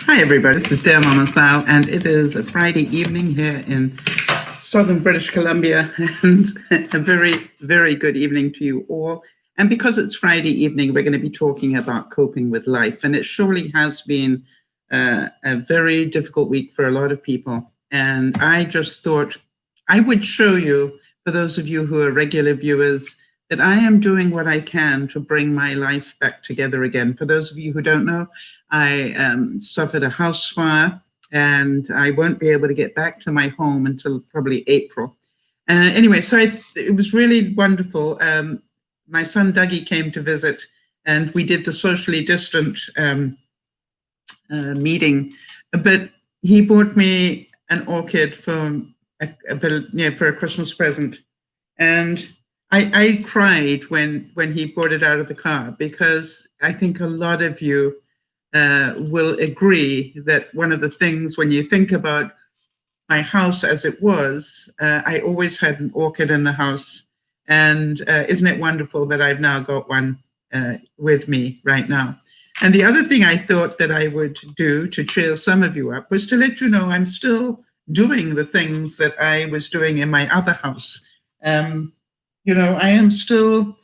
Hi everybody, this is DearMamaSal, and it is a Friday evening here in southern British Columbia, and a very, very good evening to you all. And because it's Friday evening, we're going to be talking about coping with life, and it surely has been a very difficult week for a lot of people. And I just thought I would show you, for those of you who are regular viewers, that I am doing what I can to bring my life back together again. For those of you who don't know, I suffered a house fire, and I won't be able to get back to my home until probably April. Anyway, so it was really wonderful. My son Dougie came to visit, and we did the socially distant meeting, but he bought me an orchid for a Christmas present. And I cried when he brought it out of the car, because I think a lot of you will agree that one of the things, when you think about my house as it was, I always had an orchid in the house. And isn't it wonderful that I've now got one with me right now? And the other thing I thought that I would do to cheer some of you up was to let you know I'm still doing the things that I was doing in my other house. I am still,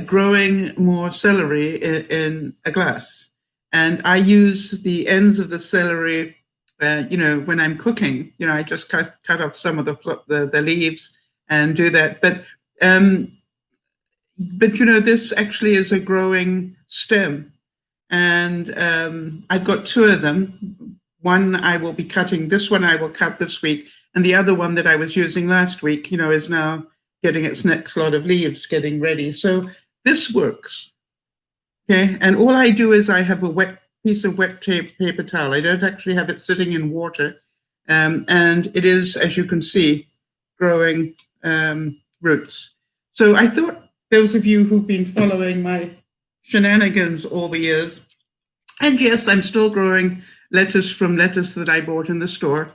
growing more celery in a glass. And I use the ends of the celery, when I'm cooking. I just cut off some of the leaves and do that. But this actually is a growing stem. And I've got two of them. One I will be cutting, this one I will cut this week. And the other one that I was using last week, is now getting its next lot of leaves, getting ready. So this works, okay? And all I do is I have a wet piece of wet paper towel. I don't actually have it sitting in water. And it is, as you can see, growing roots. So I thought those of you who've been following my shenanigans all the years, and yes, I'm still growing lettuce from lettuce that I bought in the store.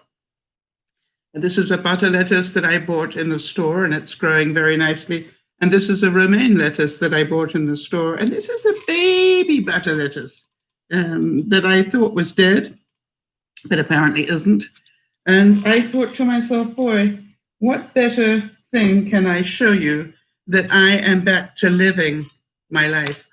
And this is a butter lettuce that I bought in the store, and it's growing very nicely. And this is a romaine lettuce that I bought in the store. And this is a baby butter lettuce that I thought was dead, but apparently isn't. And I thought to myself, boy, what better thing can I show you that I am back to living my life?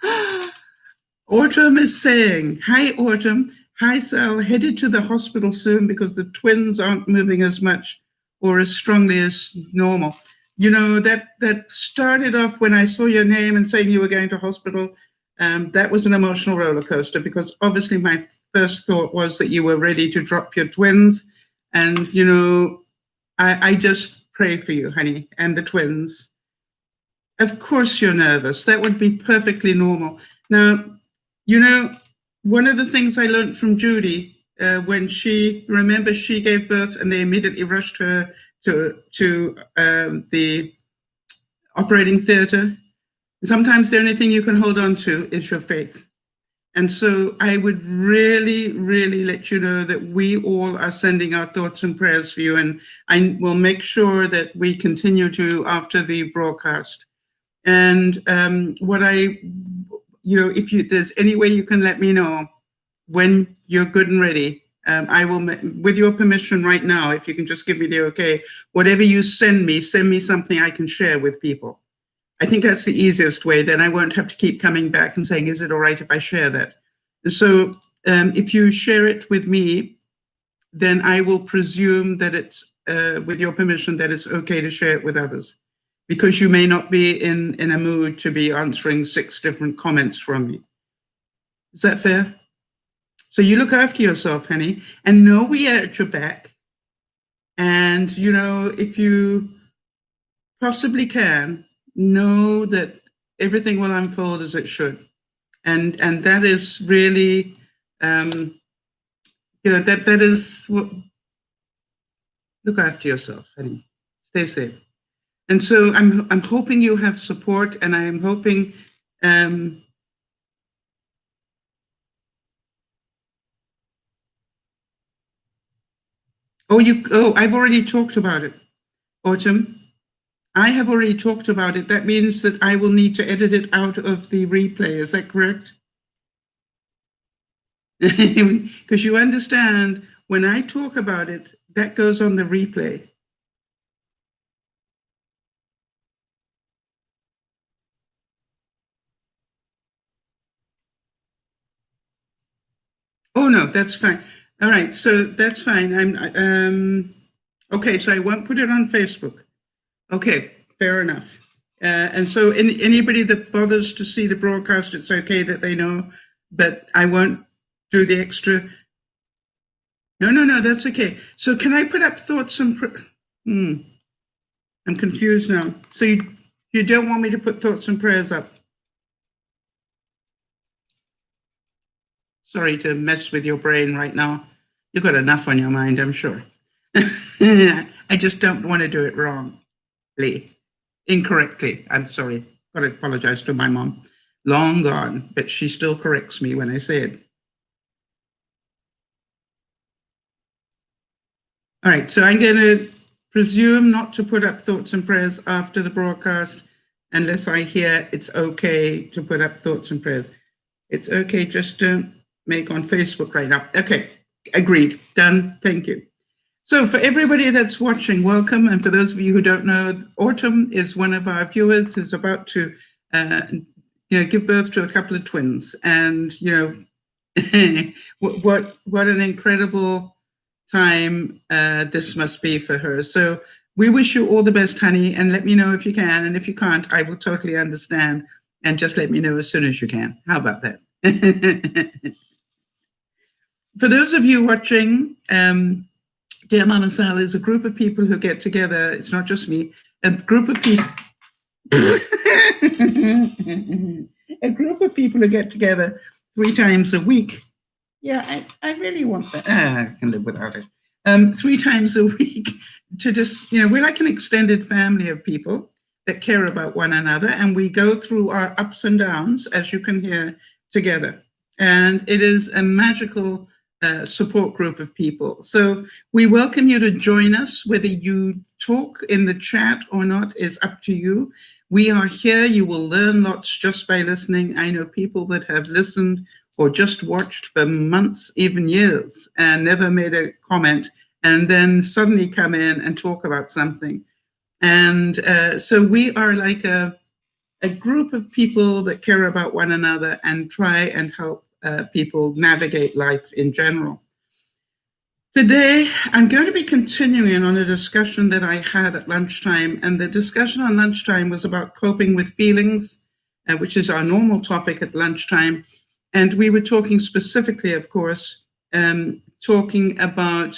Autumn is saying, hi, Autumn. Hi, Sal, headed to the hospital soon because the twins aren't moving as much or as strongly as normal. That started off when I saw your name and saying you were going to hospital. That was an emotional roller coaster, because obviously my first thought was that you were ready to drop your twins. And, I just pray for you, honey, and the twins. Of course you're nervous. That would be perfectly normal. Now, one of the things I learned from Judy, when she gave birth and they immediately rushed her to the operating theater. Sometimes the only thing you can hold on to is your faith. And so I would really, really let you know that we all are sending our thoughts and prayers for you. And I will make sure that we continue to after the broadcast. And if there's any way you can let me know when you're good and ready, I will, with your permission right now, if you can just give me the okay, whatever you send me something I can share with people. I think that's the easiest way. Then I won't have to keep coming back and saying, is it all right if I share that? So if you share it with me, then I will presume that it's, with your permission, that it's okay to share it with others, because you may not be in a mood to be answering 6 different comments from me. Is that fair? So you look after yourself, honey, and know we are at your back. And, if you possibly can, know that everything will unfold as it should. And that is really, that is what, look after yourself, honey. Stay safe. And so I'm hoping you have support, and I am hoping I've already talked about it, Autumn. I have already talked about it. That means that I will need to edit it out of the replay. Is that correct? Because you understand, when I talk about it, that goes on the replay. Oh, no, that's fine. All right, so that's fine. Okay, so I won't put it on Facebook. Okay, fair enough. And so anybody that bothers to see the broadcast, it's okay that they know, but I won't do the extra. No, that's okay. So can I put up thoughts and... I'm confused now. So you don't want me to put thoughts and prayers up? Sorry to mess with your brain right now. You've got enough on your mind, I'm sure. I just don't want to do it wrongly, incorrectly. I'm sorry. Got to apologize to my mom. Long gone, but she still corrects me when I say it. All right, so I'm going to presume not to put up thoughts and prayers after the broadcast unless I hear it's okay to put up thoughts and prayers. It's okay, just don't make on Facebook right now. Okay, agreed, done, thank you. So for everybody that's watching, welcome. And for those of you who don't know, Autumn is one of our viewers who's about to give birth to a couple of twins. And, what an incredible time this must be for her. So we wish you all the best, honey, and let me know if you can. And if you can't, I will totally understand. And just let me know as soon as you can. How about that? For those of you watching, DearMamaSal is a group of people who get together. It's not just me. A group of people. A group of people who get together 3 times a week. Yeah, I really want that. I can live without it. 3 times a week to just, we're like an extended family of people that care about one another, and we go through our ups and downs, as you can hear, together. And it is a magical support group of people. So we welcome you to join us. Whether you talk in the chat or not is up to you. We are here. You will learn lots just by listening. I know people that have listened or just watched for months, even years, and never made a comment, and then suddenly come in and talk about something. And so we are like a group of people that care about one another and try and help people navigate life in general. Today, I'm going to be continuing on a discussion that I had at lunchtime, and the discussion on lunchtime was about coping with feelings, which is our normal topic at lunchtime. And we were talking specifically, of course, talking about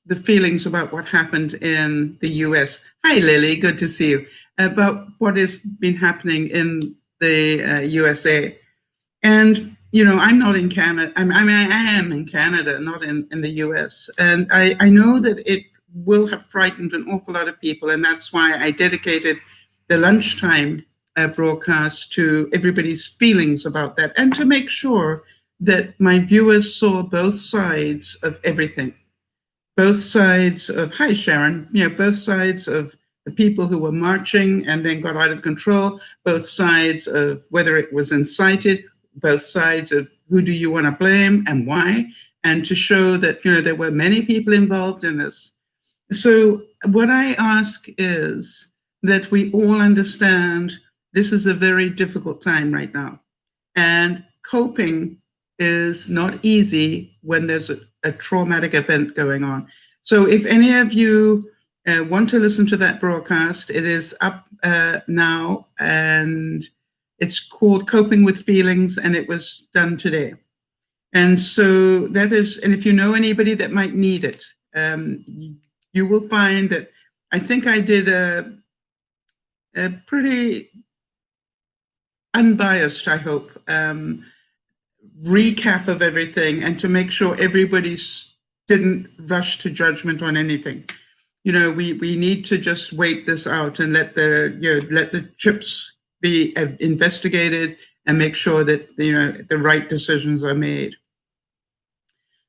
the feelings about what happened in the US. Hi, Lily, good to see you. About what has been happening in the USA. And, I'm not in Canada. I am in Canada, not in the US. And I know that it will have frightened an awful lot of people. And that's why I dedicated the lunchtime broadcast to everybody's feelings about that, and to make sure that my viewers saw both sides of everything. Both sides of, hi Sharon, both sides of the people who were marching and then got out of control, both sides of whether it was incited, both sides of who do you want to blame and why, and to show that, there were many people involved in this. So what I ask is that we all understand this is a very difficult time right now. And coping is not easy when there's a traumatic event going on. So if any of you want to listen to that broadcast, it is up now, and it's called Coping with Feelings, and it was done today. And so that is, and if you know anybody that might need it, you will find that I think I did a pretty unbiased, I hope, recap of everything, and to make sure everybody didn't rush to judgment on anything. We need to just wait this out and let the chips be investigated and make sure that the right decisions are made.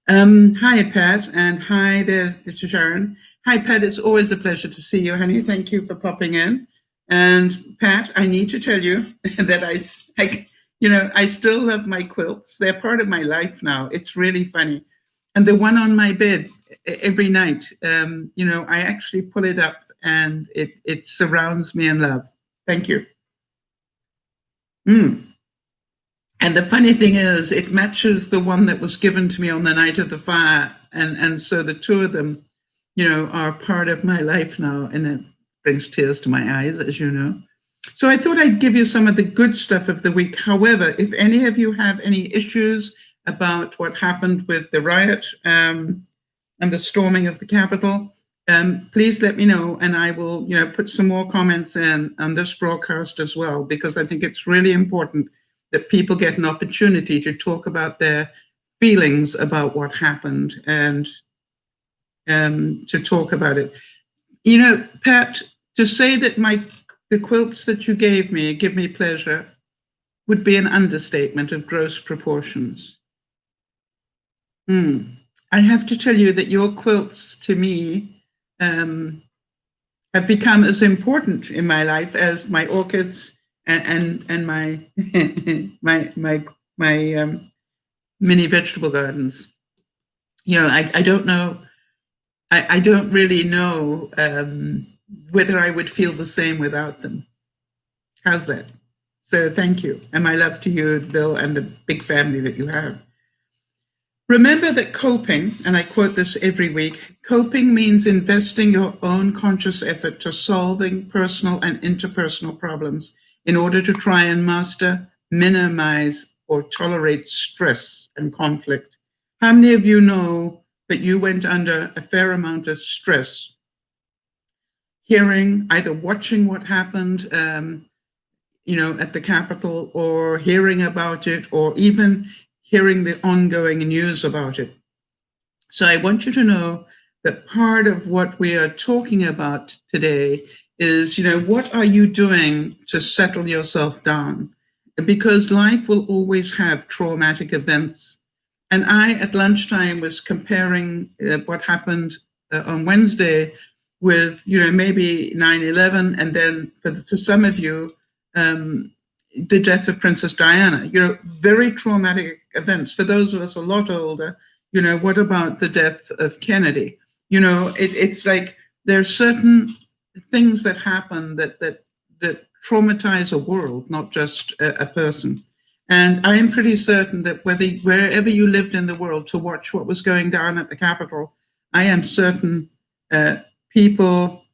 Hi, Pat, and hi there, this is Sharon. Hi, Pat. It's always a pleasure to see you, honey. Thank you for popping in. And Pat, I need to tell you that You know, I still love my quilts. They're part of my life now. It's really funny. And the one on my bed every night, you know, I actually pull it up and it surrounds me in love. Thank you. Mm. And the funny thing is, it matches the one that was given to me on the night of the fire. And so the two of them, you know, are part of my life now. And it brings tears to my eyes, as you know. So I thought I'd give you some of the good stuff of the week. However, if any of you have any issues about what happened with the riot and the storming of the Capitol, please let me know, and I will, you know, put some more comments in on this broadcast as well, because I think it's really important that people get an opportunity to talk about their feelings about what happened and to talk about it. You know, Pat, to say that the quilts that you gave me give me pleasure would be an understatement of gross proportions. I have to tell you that your quilts to me have become as important in my life as my orchids and my my mini vegetable gardens. You know, I don't know. I don't really know whether I would feel the same without them. How's that? So thank you. And my love to you, Bill, and the big family that you have. Remember that coping, and I quote this every week, coping means investing your own conscious effort to solving personal and interpersonal problems in order to try and master, minimize, or tolerate stress and conflict. How many of you know that you went under a fair amount of stress, hearing, either watching what happened, you know, at the Capitol, or hearing about it, or even hearing the ongoing news about it? So I want you to know that part of what we are talking about today is, you know, what are you doing to settle yourself down? Because life will always have traumatic events. And I, at lunchtime, was comparing what happened on Wednesday with, you know, maybe 9/11, and then for some of you, the death of Princess Diana. You know, very traumatic events. For those of us a lot older, you know, what about the death of Kennedy? You know, it's like there are certain things that happen that traumatize a world, not just a person. And I am pretty certain that wherever you lived in the world to watch what was going down at the Capitol, I am certain people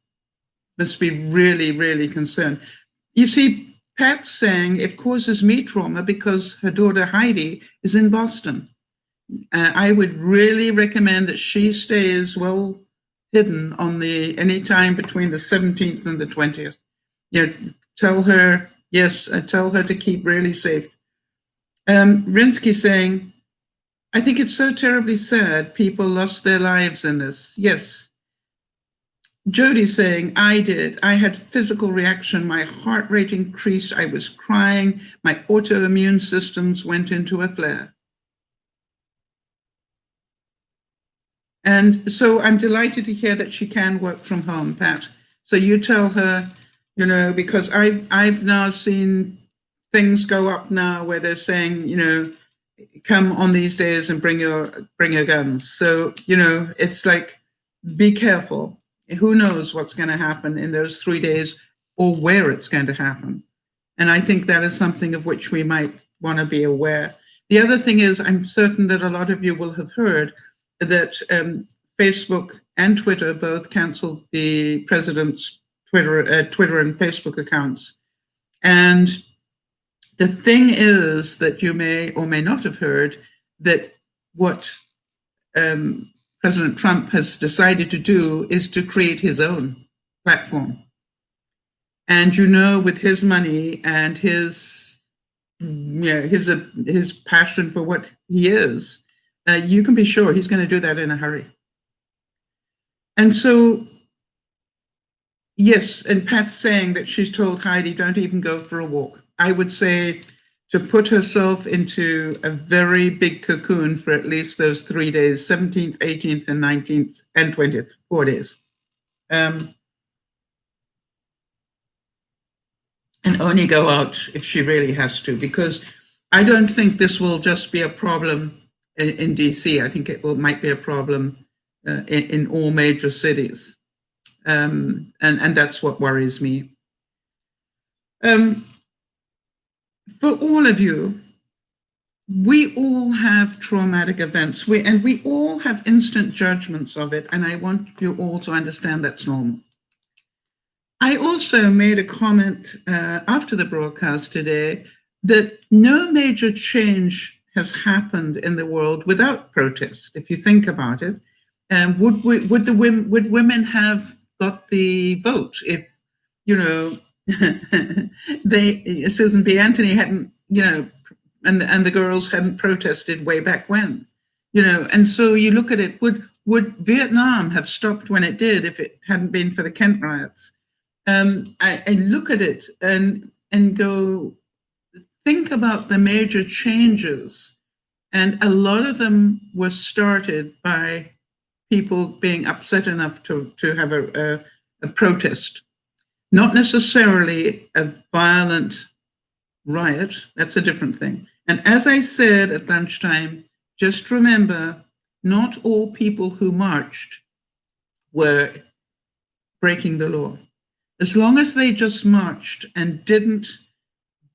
must be really, really concerned. You see, Pat's saying it causes me trauma because her daughter Heidi is in Boston. I would really recommend that she stays well hidden on any time between the 17th and the 20th. You know, tell her to keep really safe. Rinsky saying, I think it's so terribly sad people lost their lives in this. Yes. Jody saying, I had physical reaction. My heart rate increased. I was crying. My autoimmune systems went into a flare. And so I'm delighted to hear that she can work from home, Pat. So you tell her, you know, because I've now seen things go up now where they're saying, you know, come on these days and bring your guns. So, you know, it's like, be careful. Who knows what's going to happen in those 3 days or where it's going to happen. And I think that is something of which we might want to be aware. The other thing is, I'm certain that a lot of you will have heard that Facebook and Twitter both canceled the president's Twitter and Facebook accounts. And the thing is that you may or may not have heard that what President Trump has decided to do is to create his own platform. And, you know, with his money and his passion for what he is, you can be sure he's going to do that in a hurry. And so, yes, and Pat's saying that she's told Heidi, don't even go for a walk. I would say to put herself into a very big cocoon for at least those 3 days, 17th, 18th, and 19th, and 20th, 4 days. And only go out if she really has to, because I don't think this will just be a problem in DC. I think it might be a problem in all major cities. And that's what worries me. For all of you, we all have traumatic events, and we all have instant judgments of it, and I want you all to understand that's normal. I also made a comment after the broadcast today that no major change has happened in the world without protest. If you think about it, would women have got the vote if, you know, Susan B. Anthony hadn't, you know, and the girls hadn't protested way back when, you know? And so you look at it, would Vietnam have stopped when it did if it hadn't been for the Kent riots? I look at it and go, think about the major changes, and a lot of them were started by people being upset enough to have a protest. Not necessarily a violent riot, that's a different thing. And as I said at lunchtime, just remember, not all people who marched were breaking the law. As long as they just marched and didn't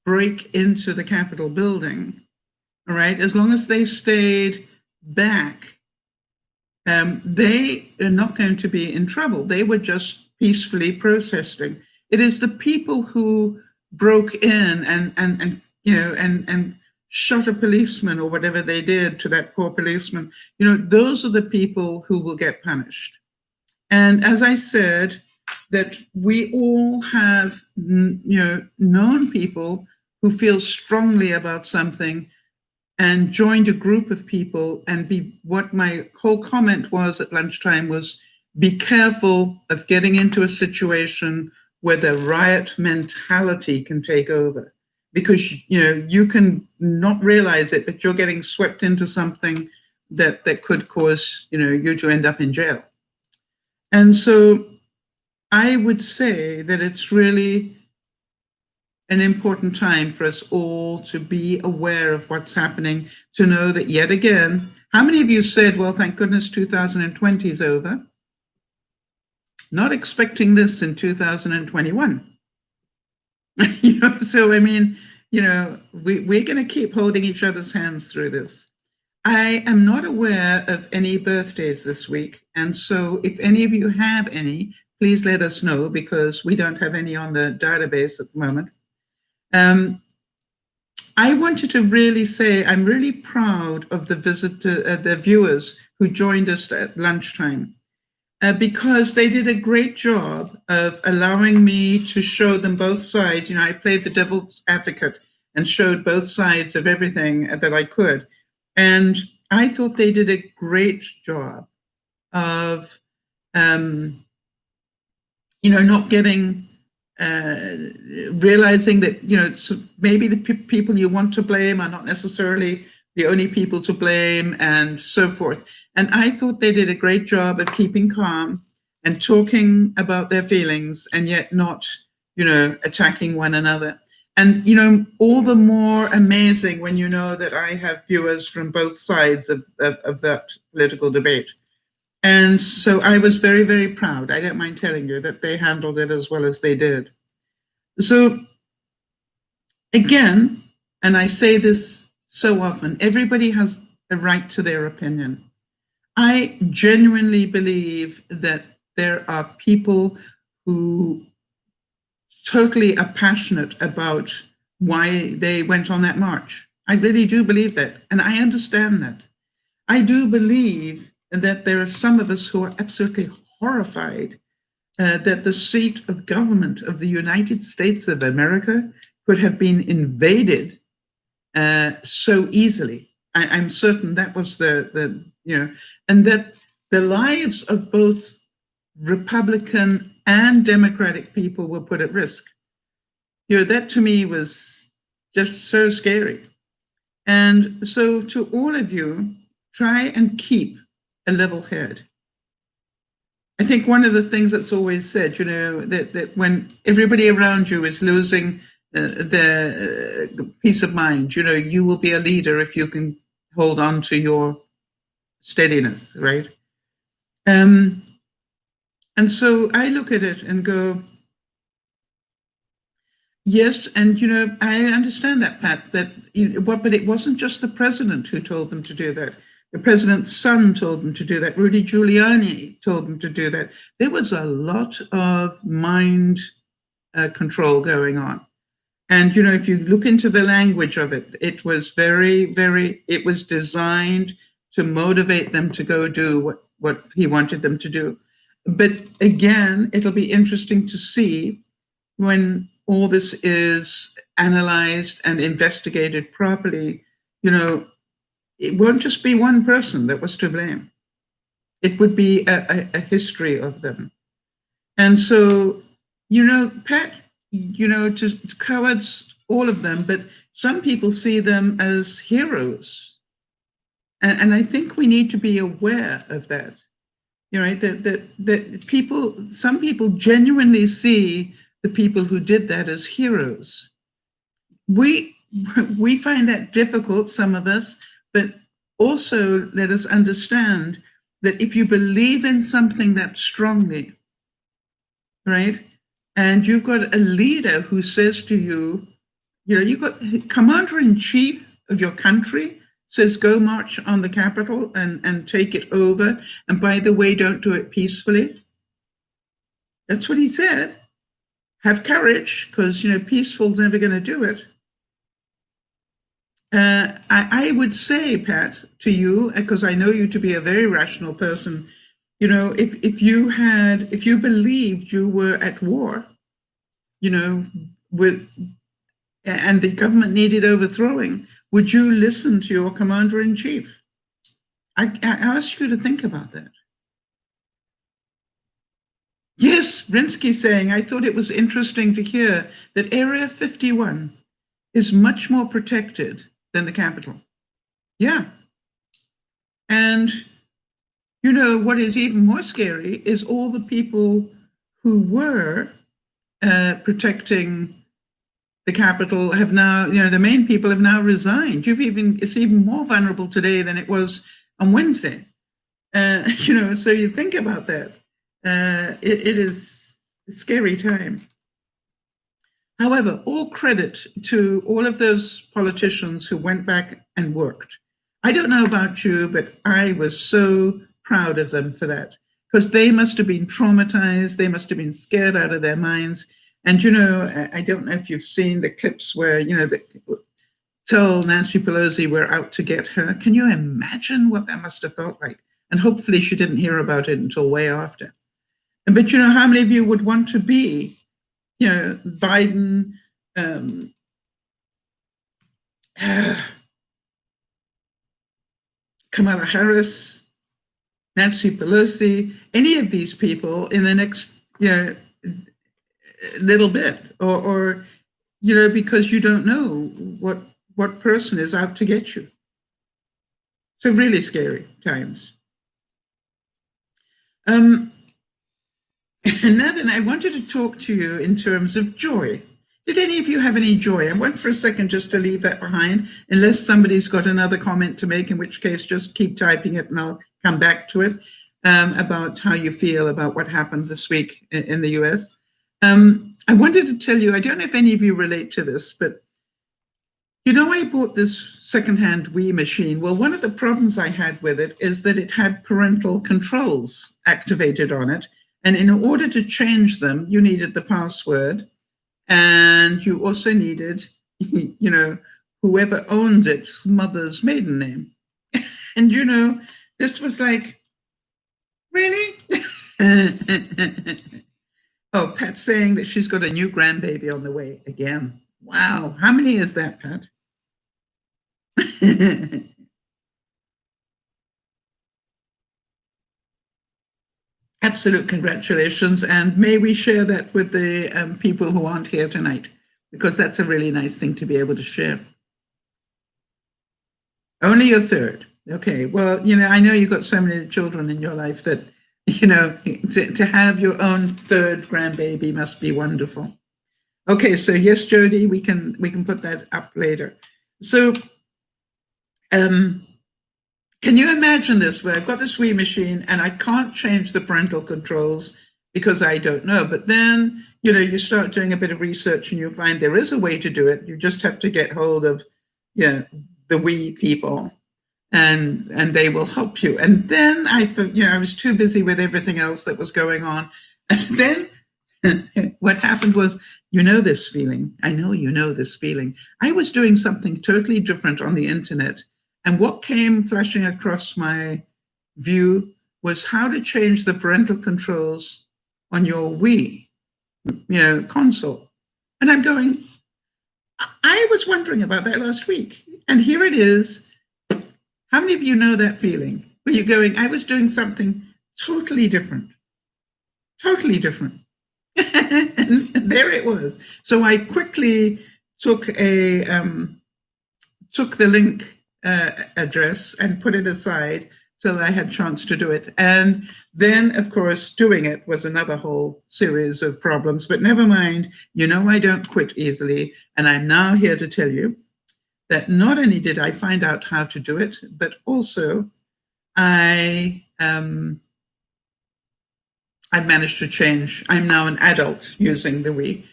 break into the Capitol building, all right, as long as they stayed back, they are not going to be in trouble. They were just peacefully protesting. It is the people who broke in and you know, and shot a policeman or whatever they did to that poor policeman, you know, those are the people who will get punished. And as I said, that we all have, you know, known people who feel strongly about something and joined a group of people, and what my whole comment was at lunchtime was, be careful of getting into a situation where the riot mentality can take over, because, you know, you can not realize it, but you're getting swept into something that could cause, you know, you to end up in jail. And so I would say that it's really an important time for us all to be aware of what's happening, to know that yet again, how many of you said, well, thank goodness 2020 is over? Not expecting this in 2021. You know, so I mean, you know, we're going to keep holding each other's hands through this. I am not aware of any birthdays this week, and so if any of you have any, please let us know, because we don't have any on the database at the moment. I wanted to really say I'm really proud of the viewers who joined us at lunchtime, because they did a great job of allowing me to show them both sides. You know, I played the devil's advocate and showed both sides of everything that I could. And I thought they did a great job of, you know, not getting, realizing that, you know, maybe the people you want to blame are not necessarily the only people to blame, and so forth. And I thought they did a great job of keeping calm and talking about their feelings, and yet not, you know, attacking one another. And, you know, all the more amazing when you know that I have viewers from both sides of that political debate. And so I was very, very proud, I don't mind telling you, that they handled it as well as they did. So again, and I say this so often, everybody has a right to their opinion. I genuinely believe that there are people who totally are passionate about why they went on that march. I really do believe that, and I understand that. I do believe that there are some of us who are absolutely horrified that the seat of government of the United States of America could have been invaded so easily. I'm certain that was the you know, and that the lives of both Republican and Democratic people were put at risk. You know, that to me was just so scary. And so to all of you, try and keep a level head. I think one of the things that's always said, you know, that when everybody around you is losing the peace of mind. You know, you will be a leader if you can hold on to your steadiness, right? And so I look at it and go, yes, and you know, I understand that, Pat, that but it wasn't just the president who told them to do that. The president's son told them to do that. Rudy Giuliani told them to do that. There was a lot of mind control going on. And, you know, if you look into the language of it, it was it was designed to motivate them to go do what he wanted them to do. But again, it'll be interesting to see when all this is analyzed and investigated properly, you know, it won't just be one person that was to blame. It would be a history of them. And so, you know, Pat, you know, to cowards, all of them, but some people see them as heroes. And I think we need to be aware of that. You know, that people, some people genuinely see the people who did that as heroes. We find that difficult, some of us, but also let us understand that if you believe in something that strongly, right, and you've got a leader who says to you, you know, you've got commander-in-chief of your country says, go march on the Capitol and take it over. And by the way, don't do it peacefully. That's what he said. Have courage, because, you know, peaceful's never going to do it. I would say, Pat, to you, because I know you to be a very rational person, you know, if you believed you were at war, you know, and the government needed overthrowing, would you listen to your commander-in-chief? I ask you to think about that. Yes, Rinsky saying, I thought it was interesting to hear that Area 51 is much more protected than the Capitol. Yeah. And, you know, what is even more scary is all the people who were protecting the Capitol have now, you know, the main people have now resigned. It's even more vulnerable today than it was on Wednesday. You know, so you think about that. It is a scary time. However, all credit to all of those politicians who went back and worked. I don't know about you, but I was so proud of them for that, because they must have been traumatized. They must have been scared out of their minds. And, you know, I don't know if you've seen the clips where, you know, tell Nancy Pelosi we're out to get her. Can you imagine what that must have felt like? And hopefully she didn't hear about it until way after. But, you know, how many of you would want to be, you know, Biden, Kamala Harris, Nancy Pelosi, any of these people in the next, you know, little bit, or you know, because you don't know what person is out to get you. So really scary times. And now then, I wanted to talk to you in terms of joy. Did any of you have any joy? I want for a second just to leave that behind, unless somebody's got another comment to make, in which case just keep typing it and I'll come back to it, about how you feel about what happened this week in the US. I wanted to tell you, I don't know if any of you relate to this, but you know, I bought this secondhand Wii machine. Well, one of the problems I had with it is that it had parental controls activated on it. And in order to change them, you needed the password, and you also needed, you know, whoever owned its mother's maiden name. And, you know, this was like, really? Oh, Pat's saying that she's got a new grandbaby on the way again. Wow. How many is that, Pat? Absolute congratulations. And may we share that with the people who aren't here tonight, because that's a really nice thing to be able to share. Only your third. Okay. Well, you know, I know you've got so many children in your life that, you know, to have your own third grandbaby must be wonderful. Okay, so yes, Jody, we can put that up later. So, can you imagine this? Where I've got this Wii machine and I can't change the parental controls because I don't know. But then, you start doing a bit of research and you find there is a way to do it. You just have to get hold of, the Wii people, and they will help you. And then I was too busy with everything else that was going on, and then what happened was, this feeling. I know you know this feeling. I was doing something totally different on the internet, and what came flashing across my view was how to change the parental controls on your Wii, console. And I'm going, I was wondering about that last week, and here it is. How many of you know that feeling where you're going, I was doing something totally different, totally different. And there it was. So I quickly took the link address and put it aside till I had a chance to do it. And then, of course, doing it was another whole series of problems. But never mind, I don't quit easily. And I'm now here to tell you that not only did I find out how to do it, but also I managed to change. I'm now an adult using the Wii.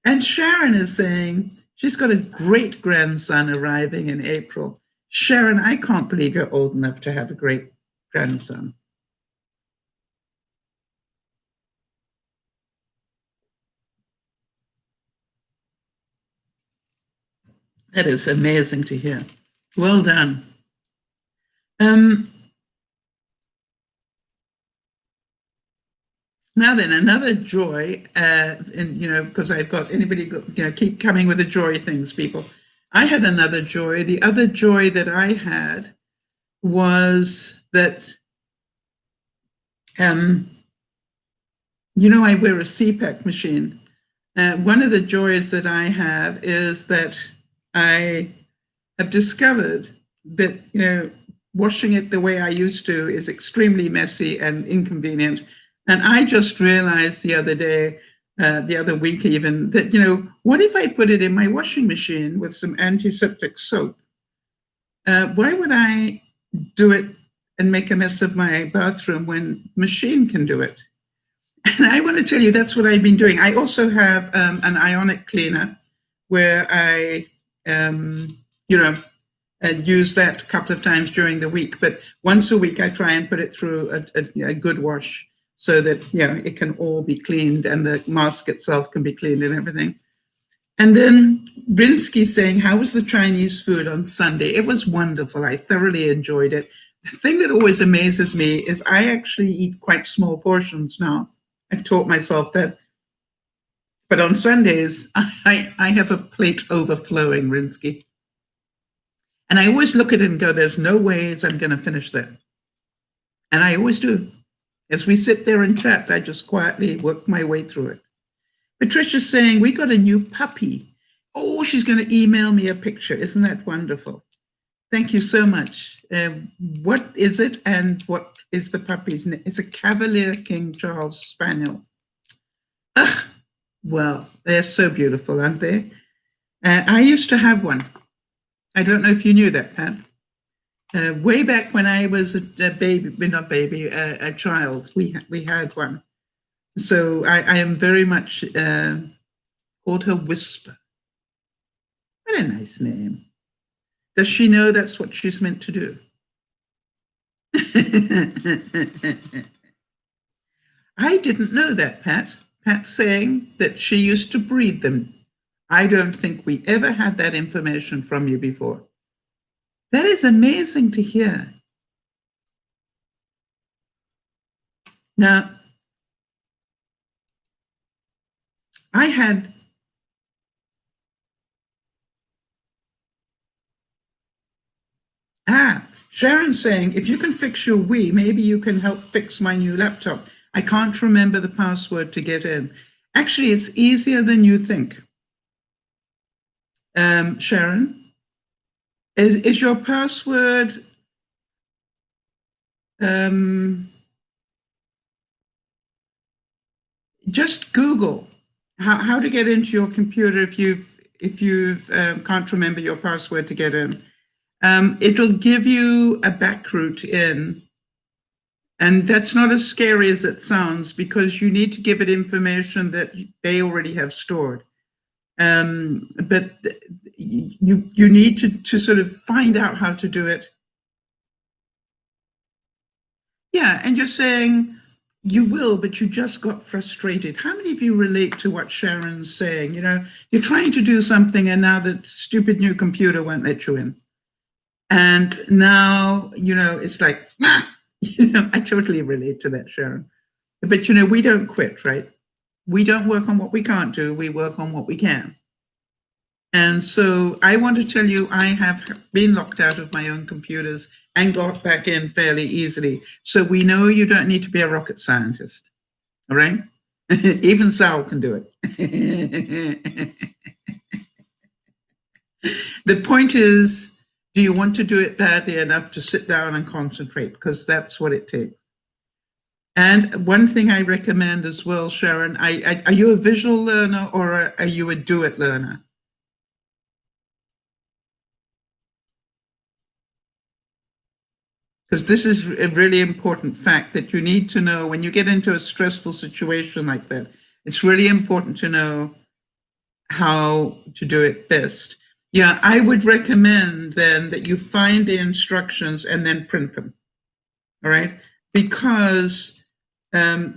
And Sharon is saying she's got a great grandson arriving in April. Sharon, I can't believe you're old enough to have a great grandson. That is amazing to hear. Well done. Now then, another joy, and because I've got anybody, keep coming with the joy things, people. I had another joy. The other joy that I had was that, I wear a CPAP machine. One of the joys that I have is that I have discovered that, washing it the way I used to is extremely messy and inconvenient. And I just realized the other day, the other week even, that, what if I put it in my washing machine with some antiseptic soap? Why would I do it and make a mess of my bathroom when machine can do it? And I want to tell you, that's what I've been doing. I also have an ionic cleaner where I, use that a couple of times during the week. But once a week, I try and put it through a good wash so that, it can all be cleaned and the mask itself can be cleaned and everything. And then Rinsky saying, how was the Chinese food on Sunday? It was wonderful. I thoroughly enjoyed it. The thing that always amazes me is I actually eat quite small portions now. I've taught myself that. But on Sundays, I have a plate overflowing, Rinsky. And I always look at it and go, there's no ways I'm going to finish that. And I always do. As we sit there and chat, I just quietly work my way through it. Patricia's saying, we got a new puppy. Oh, she's going to email me a picture. Isn't that wonderful? Thank you so much. What is it and what is the puppy's name? It's a Cavalier King Charles Spaniel. Well, they're so beautiful, aren't they? I used to have one. I don't know if you knew that, Pat. Way back when I was a baby, not baby, a child, we had one. So I am very much called her Whisper. What a nice name. Does she know that's what she's meant to do? I didn't know that, Pat. Pat's saying that she used to breed them. I don't think we ever had that information from you before. That is amazing to hear. Now, I had Sharon saying, if you can fix your Wii, maybe you can help fix my new laptop. I can't remember the password to get in. Actually, it's easier than you think. Sharon, is your password just Google how to get into your computer if you can't remember your password to get in. It'll give you a back route in. And that's not as scary as it sounds, because you need to give it information that they already have stored. But you need to sort of find out how to do it. Yeah, and you're saying you will, but you just got frustrated. How many of you relate to what Sharon's saying? You know, you're trying to do something and now that stupid new computer won't let you in. And now, you know, it's like, you know, I totally relate to that, Sharon. But, you know, we don't quit, right? We don't work on what we can't do. We work on what we can. And so I want to tell you, I have been locked out of my own computers and got back in fairly easily. So we know you don't need to be a rocket scientist. All right? Even Sal can do it. The point is, do you want to do it badly enough to sit down and concentrate? Because that's what it takes. And one thing I recommend as well, Sharon, are you a visual learner or are you a do-it learner? Because this is a really important fact that you need to know when you get into a stressful situation like that. It's really important to know how to do it best. Yeah, I would recommend then that you find the instructions and then print them. All right, because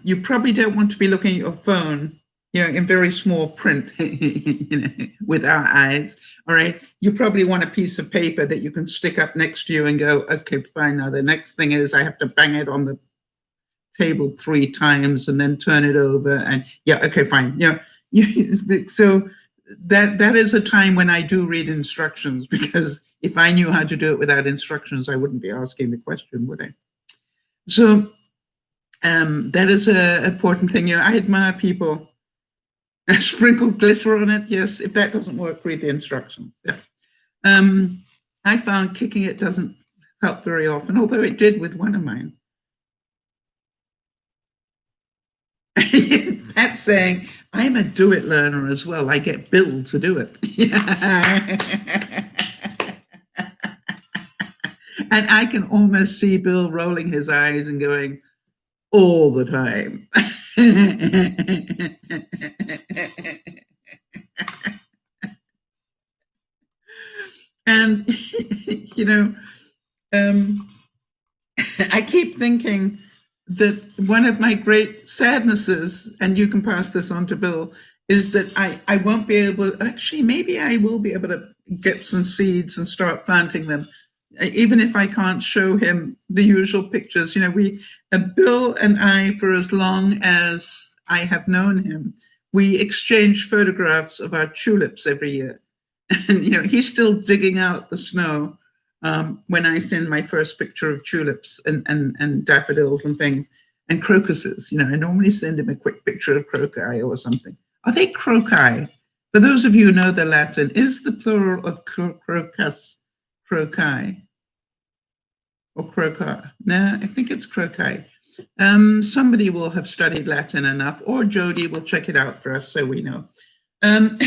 you probably don't want to be looking at your phone, you know, in very small print, you know, with our eyes. All right, you probably want a piece of paper that you can stick up next to you and go, okay, fine. Now the next thing is I have to bang it on the table 3 times and then turn it over, and yeah, okay, fine. You know, so that is a time when I do read instructions, because if I knew how to do it without instructions, I wouldn't be asking the question, would I? So that is an important thing. You know, I admire people. Sprinkle glitter on it. Yes, if that doesn't work, read the instructions. Yeah. I found kicking it doesn't help very often, although it did with one of mine. That's saying I'm a do-it learner as well. I get billed to do it. And I can almost see Bill rolling his eyes and going, all the time. And, you know, I keep thinking that one of my great sadnesses, and you can pass this on to Bill, is that I won't be able, actually, maybe I will be able to get some seeds and start planting them, even if I can't show him the usual pictures. You know, Bill and I, for as long as I have known him, we exchange photographs of our tulips every year. And, you know, he's still digging out the snow when I send my first picture of tulips and daffodils and things and crocuses. You know, I normally send him a quick picture of croci or something. Are they croci? For those of you who know the Latin, is the plural of crocus croci or croca? No, I think it's croci. Somebody will have studied Latin enough, or Jody will check it out for us so we know. I've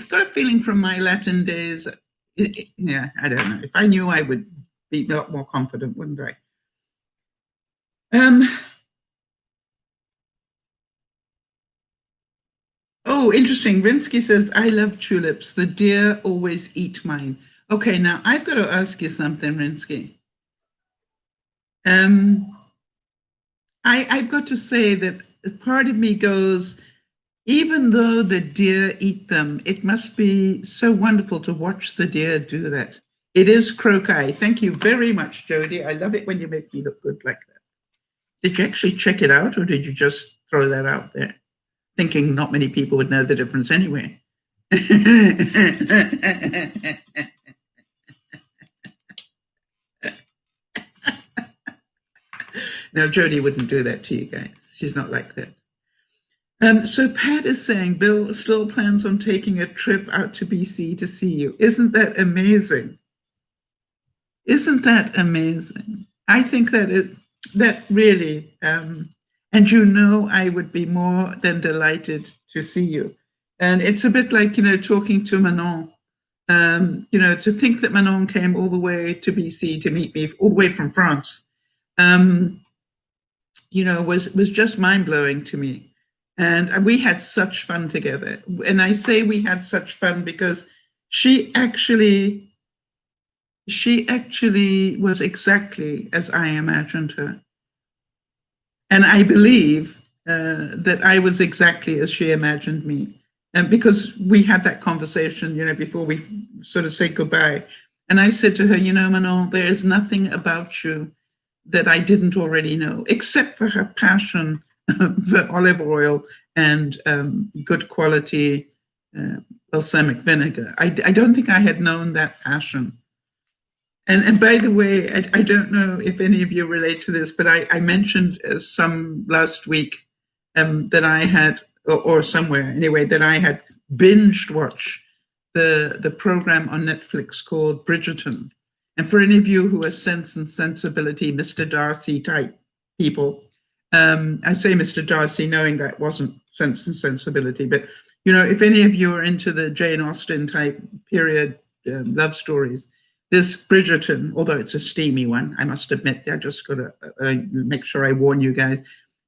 got a feeling from my Latin days, yeah, I don't know. If I knew, I would be a lot more confident, wouldn't I? Oh, interesting. Rinsky says, I love tulips. The deer always eat mine. Okay, now I've got to ask you something, Rinsky. I've got to say that part of me goes, even though the deer eat them, it must be so wonderful to watch the deer do that. It is croquet. Thank you very much, Jody. I love it when you make me look good like that. Did you actually check it out, or did you just throw that out there, thinking not many people would know the difference anyway? Now, Jody wouldn't do that to you guys. She's not like that. So Pat is saying Bill still plans on taking a trip out to BC to see you. Isn't that amazing? Isn't that amazing? I think that that really, And you know I would be more than delighted to see you. And it's a bit like, talking to Manon. To think that Manon came all the way to BC to meet me, all the way from France, was just mind blowing to me. And we had such fun together. And I say we had such fun because she actually was exactly as I imagined her. And I believe that I was exactly as she imagined me. And because we had that conversation, before we sort of said goodbye. And I said to her, Manon, there is nothing about you that I didn't already know, except for her passion for olive oil and good quality balsamic vinegar. I don't think I had known that passion. And by the way, I don't know if any of you relate to this, but I mentioned some last week that I had, or somewhere anyway, that I had binged watched the program on Netflix called Bridgerton. And for any of you who are Sense and Sensibility, Mr. Darcy type people, I say Mr. Darcy knowing that wasn't Sense and Sensibility, but if any of you are into the Jane Austen type period love stories, this Bridgerton, although it's a steamy one, I must admit, I just got to make sure I warn you guys,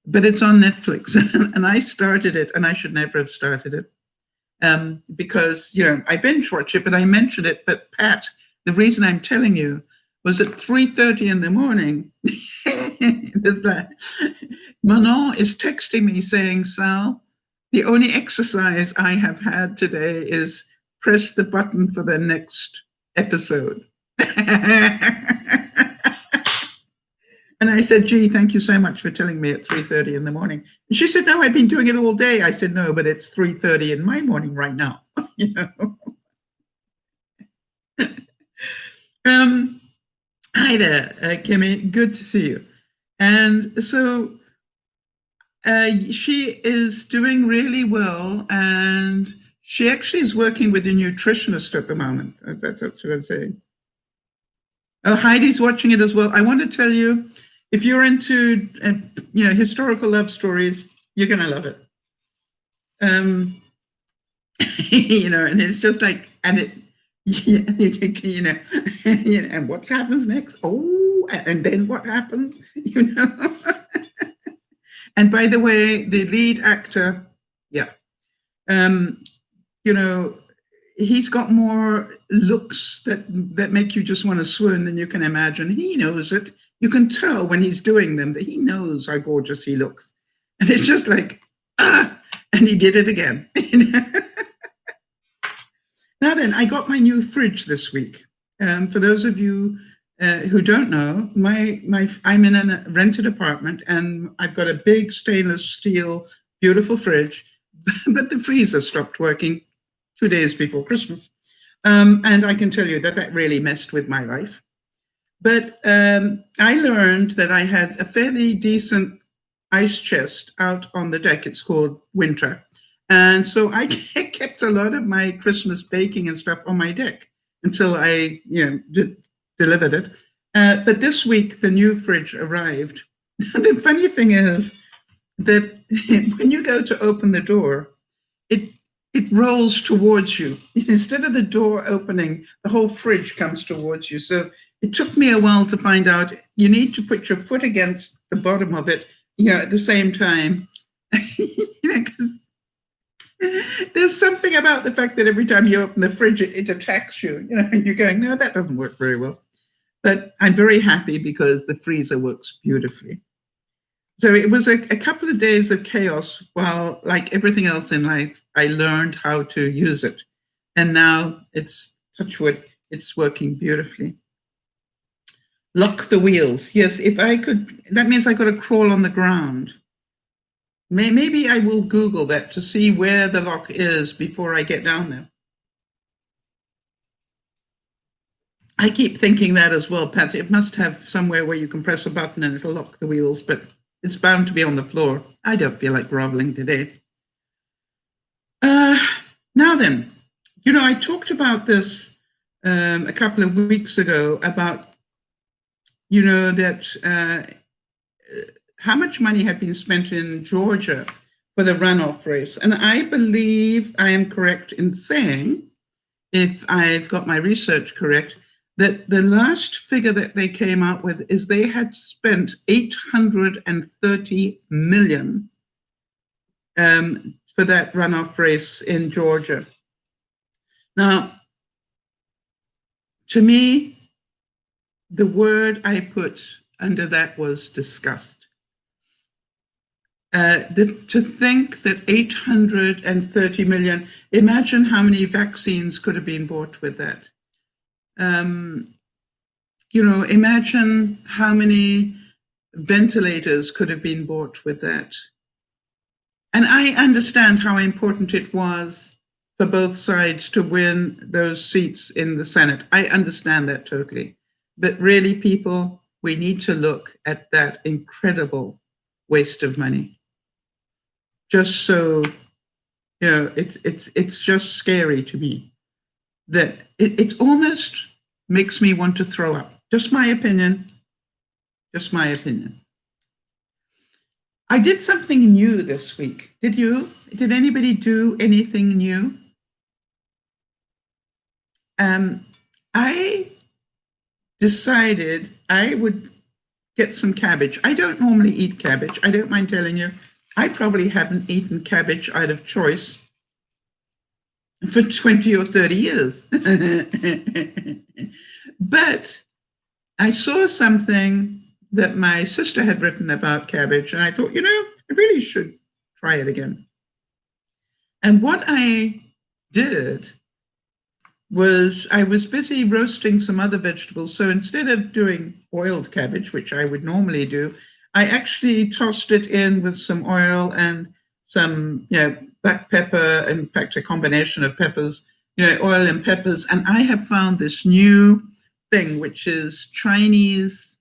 but it's on Netflix. And I started it, and I should never have started it because, I binge watch it, but I mentioned it. But Pat, the reason I'm telling you was at 3:30 in the morning, Manon is texting me saying, Sal, the only exercise I have had today is press the button for the next episode. And I said, gee, thank you so much for telling me at 3:30 in the morning. And she said, no, I've been doing it all day. I said, no, but it's 3:30 in my morning right now. Hi there, Kimmy. Good to see you. And so she is doing really well, and she actually is working with a nutritionist at the moment. That's what I'm saying. Oh, Heidi's watching it as well. I want to tell you, if you're into historical love stories, you're going to love it. And it's just like, and it, and what happens next? Oh, and then what happens? And by the way, the lead actor, he's got more looks that make you just want to swoon than you can imagine. He knows it. You can tell when he's doing them that he knows how gorgeous he looks. And it's just like, and he did it again. Now then, I got my new fridge this week. For those of you who don't know, I'm in a rented apartment, and I've got a big stainless steel, beautiful fridge, but the freezer stopped working 2 days before Christmas. And I can tell you that really messed with my life. But I learned that I had a fairly decent ice chest out on the deck. It's called Winter. And so I kept a lot of my Christmas baking and stuff on my deck until I, delivered it. But this week, the new fridge arrived. The funny thing is that when you go to open the door, it rolls towards you. Instead of the door opening, the whole fridge comes towards you. So it took me a while to find out you need to put your foot against the bottom of it, at the same time. Because there's something about the fact that every time you open the fridge, it attacks you, and you're going, no, that doesn't work very well. But I'm very happy because the freezer works beautifully. So it was a couple of days of chaos while, like everything else in life, I learned how to use it. And now it's, touch wood, it's working beautifully. Lock the wheels. Yes, if I could, that means I got to crawl on the ground. Maybe I will Google that to see where the lock is before I get down there. I keep thinking that as well, Patsy. It must have somewhere where you can press a button and it'll lock the wheels, but it's bound to be on the floor. I don't feel like groveling today. Now then, I talked about this a couple of weeks ago about, that how much money had been spent in Georgia for the runoff race. And I believe I am correct in saying, if I've got my research correct, that the last figure that they came out with is they had spent $830 million for that runoff race in Georgia. Now, to me, the word I put under that was disgust. To think that 830 million, imagine how many vaccines could have been bought with that. Imagine how many ventilators could have been bought with that. And I understand how important it was for both sides to win those seats in the Senate. I understand that totally. But really, people, we need to look at that incredible waste of money. Just so, it's just scary to me that it almost makes me want to throw up. Just my opinion. Just my opinion. I did something new this week. Did you? Did anybody do anything new? I decided I would get some cabbage. I don't normally eat cabbage. I don't mind telling you. I probably haven't eaten cabbage out of choice for 20 or 30 years. But I saw something that my sister had written about cabbage, and I thought, I really should try it again. And what I did was I was busy roasting some other vegetables. So instead of doing boiled cabbage, which I would normally do, I actually tossed it in with some oil and some, black pepper, in fact, a combination of peppers, oil and peppers. And I have found this new thing, which is Chinese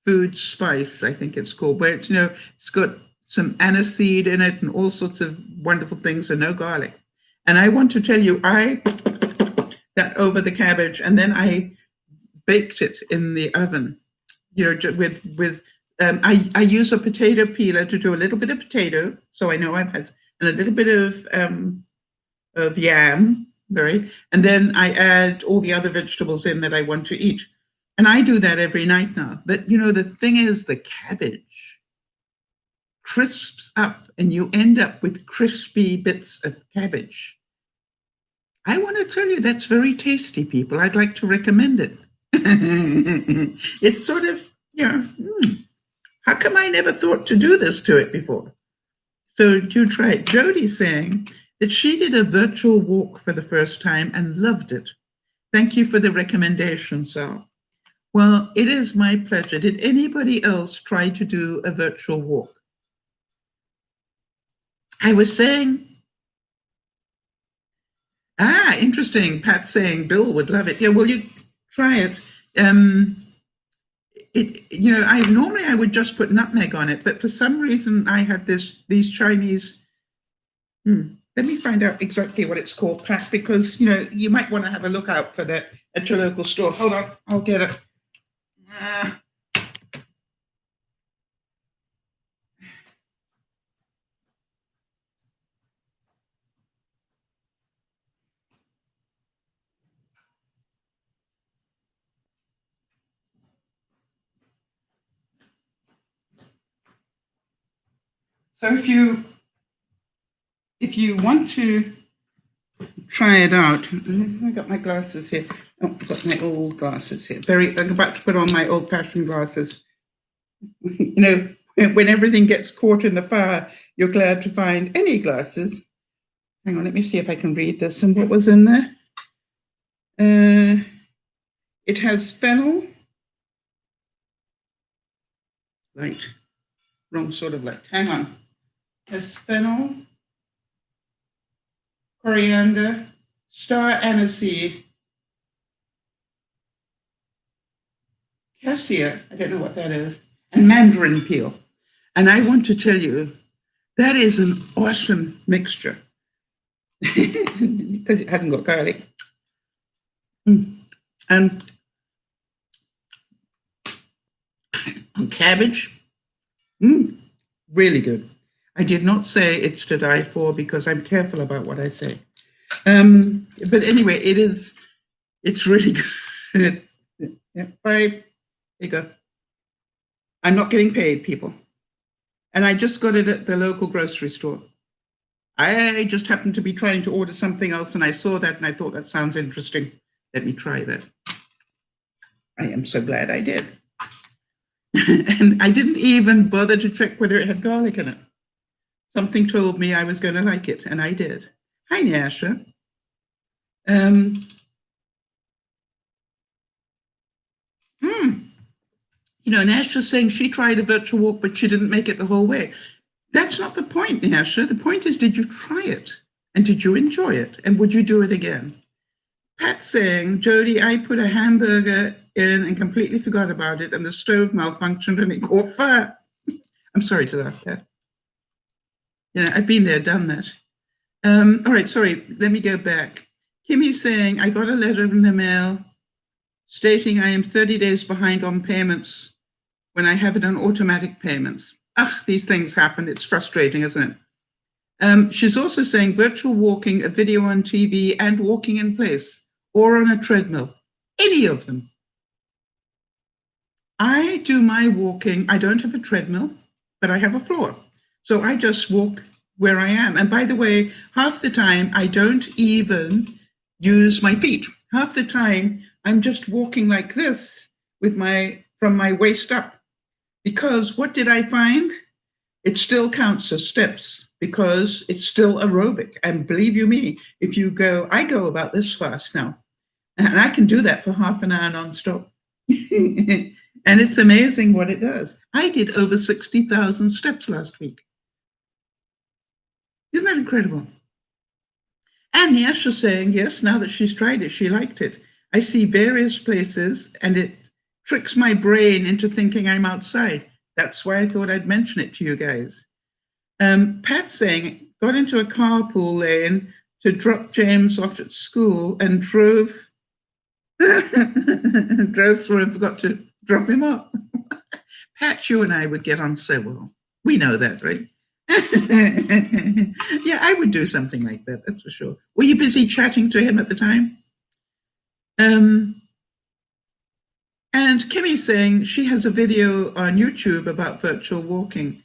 food spice, I think it's called, where it's, it's got some aniseed in it and all sorts of wonderful things and no garlic. And I want to tell you, I put that over the cabbage and then I baked it in the oven. I use a potato peeler to do a little bit of potato, so I know I've had, and a little bit of yam, right? And then I add all the other vegetables in that I want to eat. And I do that every night now. But, the thing is, the cabbage crisps up and you end up with crispy bits of cabbage. I want to tell you, that's very tasty, people. I'd like to recommend it. It's sort of, how come I never thought to do this to it before? So do try it. Jody's saying that she did a virtual walk for the first time and loved it. Thank you for the recommendation, Sal. Well, it is my pleasure. Did anybody else try to do a virtual walk? I was saying, interesting. Pat's saying Bill would love it. Yeah, well, you try it. I would just put nutmeg on it, but for some reason I had these Chinese. Let me find out exactly what it's called, Pat, because you might want to have a look out for that at your local store. Hold on, I'll get it. So if you want to try it out, I got my glasses here. Oh, I've got my old glasses here. I'm about to put on my old-fashioned glasses. When everything gets caught in the fire, you're glad to find any glasses. Hang on, let me see if I can read this. And what was in there? It has fennel. Light. Wrong sort of light. Hang on. It has fennel, coriander, star aniseed, cassia, I don't know what that is, and mandarin peel. And I want to tell you, that is an awesome mixture because it hasn't got garlic. And on cabbage. Really good. I did not say it's to die for because I'm careful about what I say. But anyway, it's really good. Yeah, 5. There you go. I'm not getting paid, people. And I just got it at the local grocery store. I just happened to be trying to order something else and I saw that and I thought that sounds interesting. Let me try that. I am so glad I did. And I didn't even bother to check whether it had garlic in it. Something told me I was going to like it, and I did. Hi, Nyasha. You know, Nyasha's saying she tried a virtual walk, but she didn't make it the whole way. That's not the point, Nyasha. The point is, did you try it? And did you enjoy it? And would you do it again? Pat saying, Jody, I put a hamburger in and completely forgot about it, and the stove malfunctioned and it caught fire. I'm sorry to laugh, Pat. Yeah, I've been there, done that. All right, sorry, let me go back. Kimmy's saying, I got a letter in the mail stating I am 30 days behind on payments when I have it on automatic payments. These things happen. It's frustrating, isn't it? She's also saying virtual walking, a video on TV, and walking in place or on a treadmill, any of them. I do my walking. I don't have a treadmill, but I have a floor. So I just walk where I am. And by the way, half the time I don't even use my feet. Half the time I'm just walking like this with from my waist up. Because what did I find? It still counts as steps because it's still aerobic. And believe you me, if you go, I go about this fast now. And I can do that for half an hour nonstop. And it's amazing what it does. I did over 60,000 steps last week. Isn't that incredible? And Yasha's saying, yes, now that she's tried it, she liked it. I see various places and it tricks my brain into thinking I'm outside. That's why I thought I'd mention it to you guys. Pat saying, got into a carpool lane to drop James off at school and drove through and forgot to drop him off. Pat, you and I would get on so well. We know that, right? Yeah, I would do something like that, that's for sure. Were you busy chatting to him at the time? And Kimmy's saying she has a video on YouTube about virtual walking.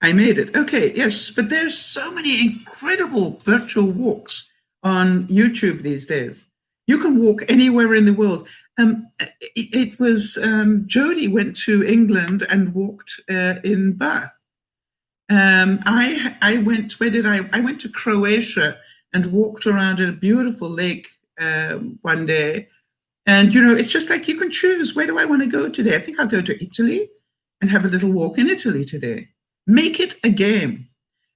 I made it. Okay, yes, but there's so many incredible virtual walks on YouTube these days. You can walk anywhere in the world. It was Jody went to England and walked in Bath. I went, where did I went to Croatia and walked around a beautiful lake one day. And, you know, it's just like you can choose, where do I want to go today? I think I'll go to Italy and have a little walk in Italy today. Make it a game.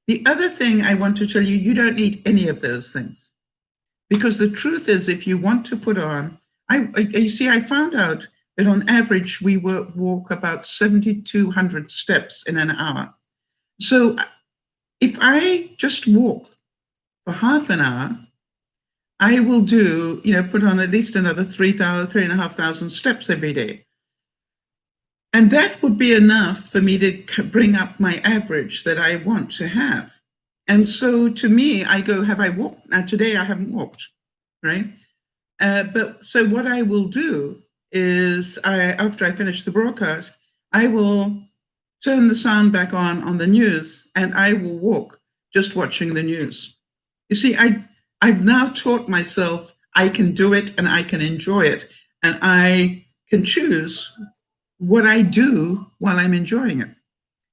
The other thing I want to tell you, you don't need any of those things. Because the truth is, if you want to put on, you see, I found out that on average, we walk about 7,200 steps in an hour. So if I just walk for half an hour, I will do, you know, put on at least another 3,500 steps every day. And that would be enough for me to bring up my average that I want to have. And so to me, I go, have I walked? Now today I haven't walked, right? But so what I will do is after I finish the broadcast, I will turn the sound back on the news and I will walk just watching the news. You see, I've now taught myself I can do it and I can enjoy it and I can choose what I do while I'm enjoying it.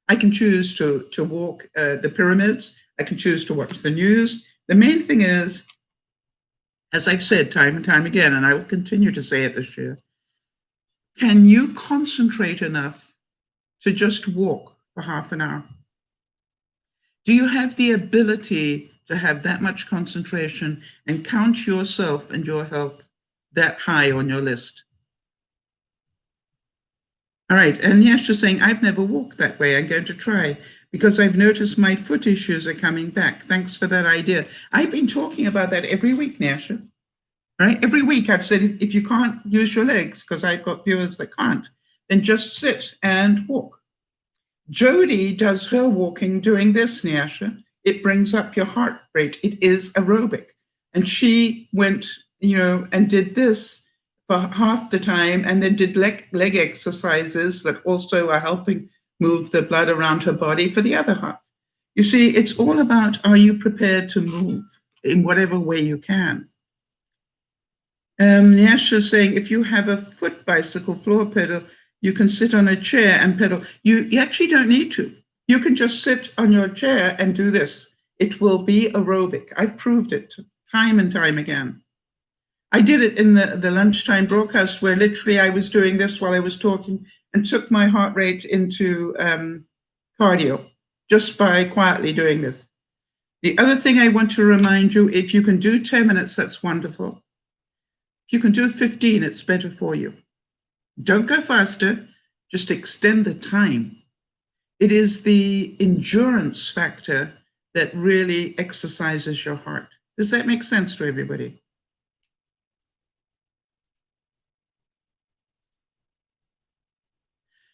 I can choose to walk the pyramids. I can choose to watch the news. The main thing is, as I've said time and time again, and I will continue to say it this year, can you concentrate enough to just walk for half an hour? Do you have the ability to have that much concentration and count yourself and your health that high on your list? All right, and Yasha's saying, I've never walked that way. I'm going to try because I've noticed my foot issues are coming back. Thanks for that idea. I've been talking about that every week, Yasha. Right? Every week I've said, if you can't use your legs, because I've got viewers that can't, then just sit and walk. Jody does her walking doing this, Nyasha. It brings up your heart rate. It is aerobic. And she went, and did this for half the time, and then did leg exercises that also are helping move the blood around her body for the other half. You see, it's all about, are you prepared to move in whatever way you can? Nyasha is saying, if you have a foot bicycle floor pedal, you can sit on a chair and pedal. You actually don't need to. You can just sit on your chair and do this. It will be aerobic. I've proved it time and time again. I did it in the lunchtime broadcast where literally I was doing this while I was talking and took my heart rate into cardio just by quietly doing this. The other thing I want to remind you, if you can do 10 minutes, that's wonderful. If you can do 15, it's better for you. Don't go faster, just extend the time. It is the endurance factor that really exercises your heart. Does that make sense to everybody?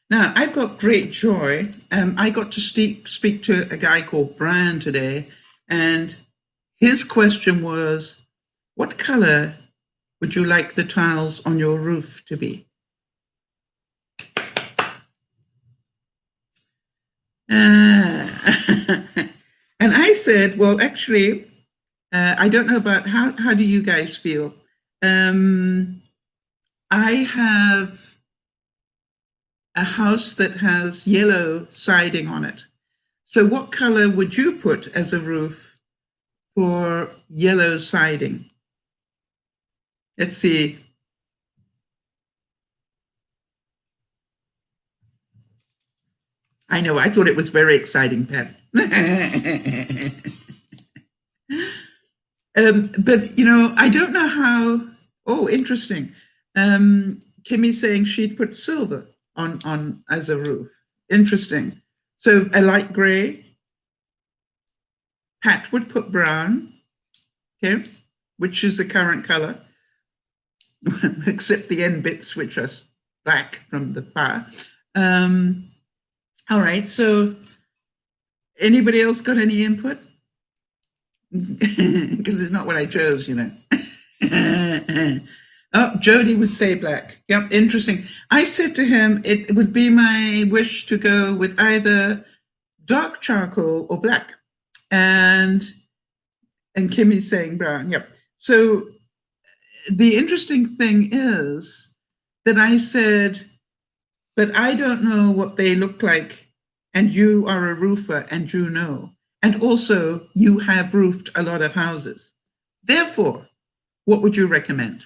Now, I've got great joy. I got to speak to a guy called Brian today, and his question was, what color would you like the tiles on your roof to be? And I said, well, actually, I don't know about how do you guys feel? I have a house that has yellow siding on it. So what color would you put as a roof for yellow siding? Let's see. I know, I thought it was very exciting, Pat. But, I don't know how, interesting. Kimmy's saying she'd put silver on as a roof. Interesting. So a light gray. Pat would put brown, okay, which is the current color, except the end bits, which are black from the fire. All right, so anybody else got any input? Because it's not what I chose, Oh, Jody would say black. Yep, interesting. I said to him, it would be my wish to go with either dark charcoal or black. And Kimmy's saying brown. Yep. So the interesting thing is that I said, but I don't know what they look like. And you are a roofer and you know. And also you have roofed a lot of houses. Therefore, what would you recommend?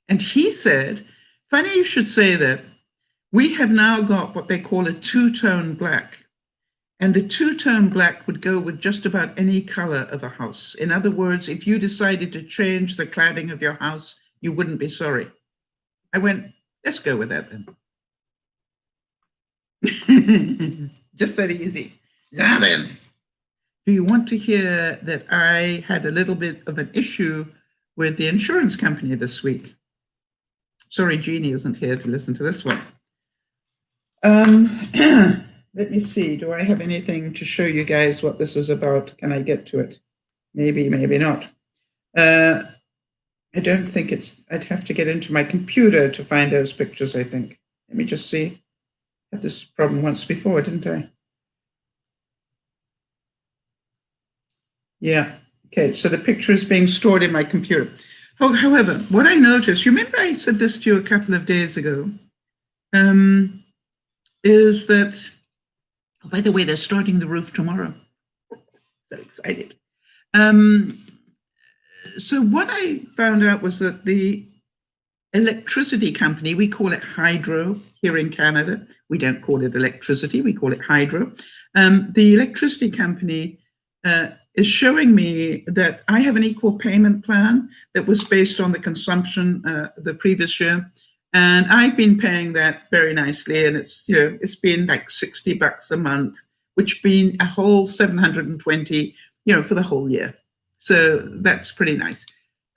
And he said, funny you should say that, we have now got what they call a two-tone black. And the two-tone black would go with just about any color of a house. In other words, if you decided to change the cladding of your house, you wouldn't be sorry. I went, let's go with that then. Just that easy. Now then, do you want to hear that I had a little bit of an issue with the insurance company this week? Sorry, Jeannie isn't here to listen to this one. Let me see. Do I have anything to show you guys what this is about? Can I get to it? Maybe, maybe not. I don't think I'd have to get into my computer to find those pictures, I think. Let me just see. I had this problem once before, didn't I? Yeah. Okay, so the picture is being stored in my computer. However, what I noticed, you remember I said this to you a couple of days ago, is that, oh, by the way, they're starting the roof tomorrow. So excited. So what I found out was that the electricity company, we call it hydro here in Canada. We don't call it electricity, we call it hydro. The electricity company is showing me that I have an equal payment plan that was based on the consumption the previous year. And I've been paying that very nicely. And it's, it's been like $60 a month, which been a whole 720, for the whole year. So that's pretty nice.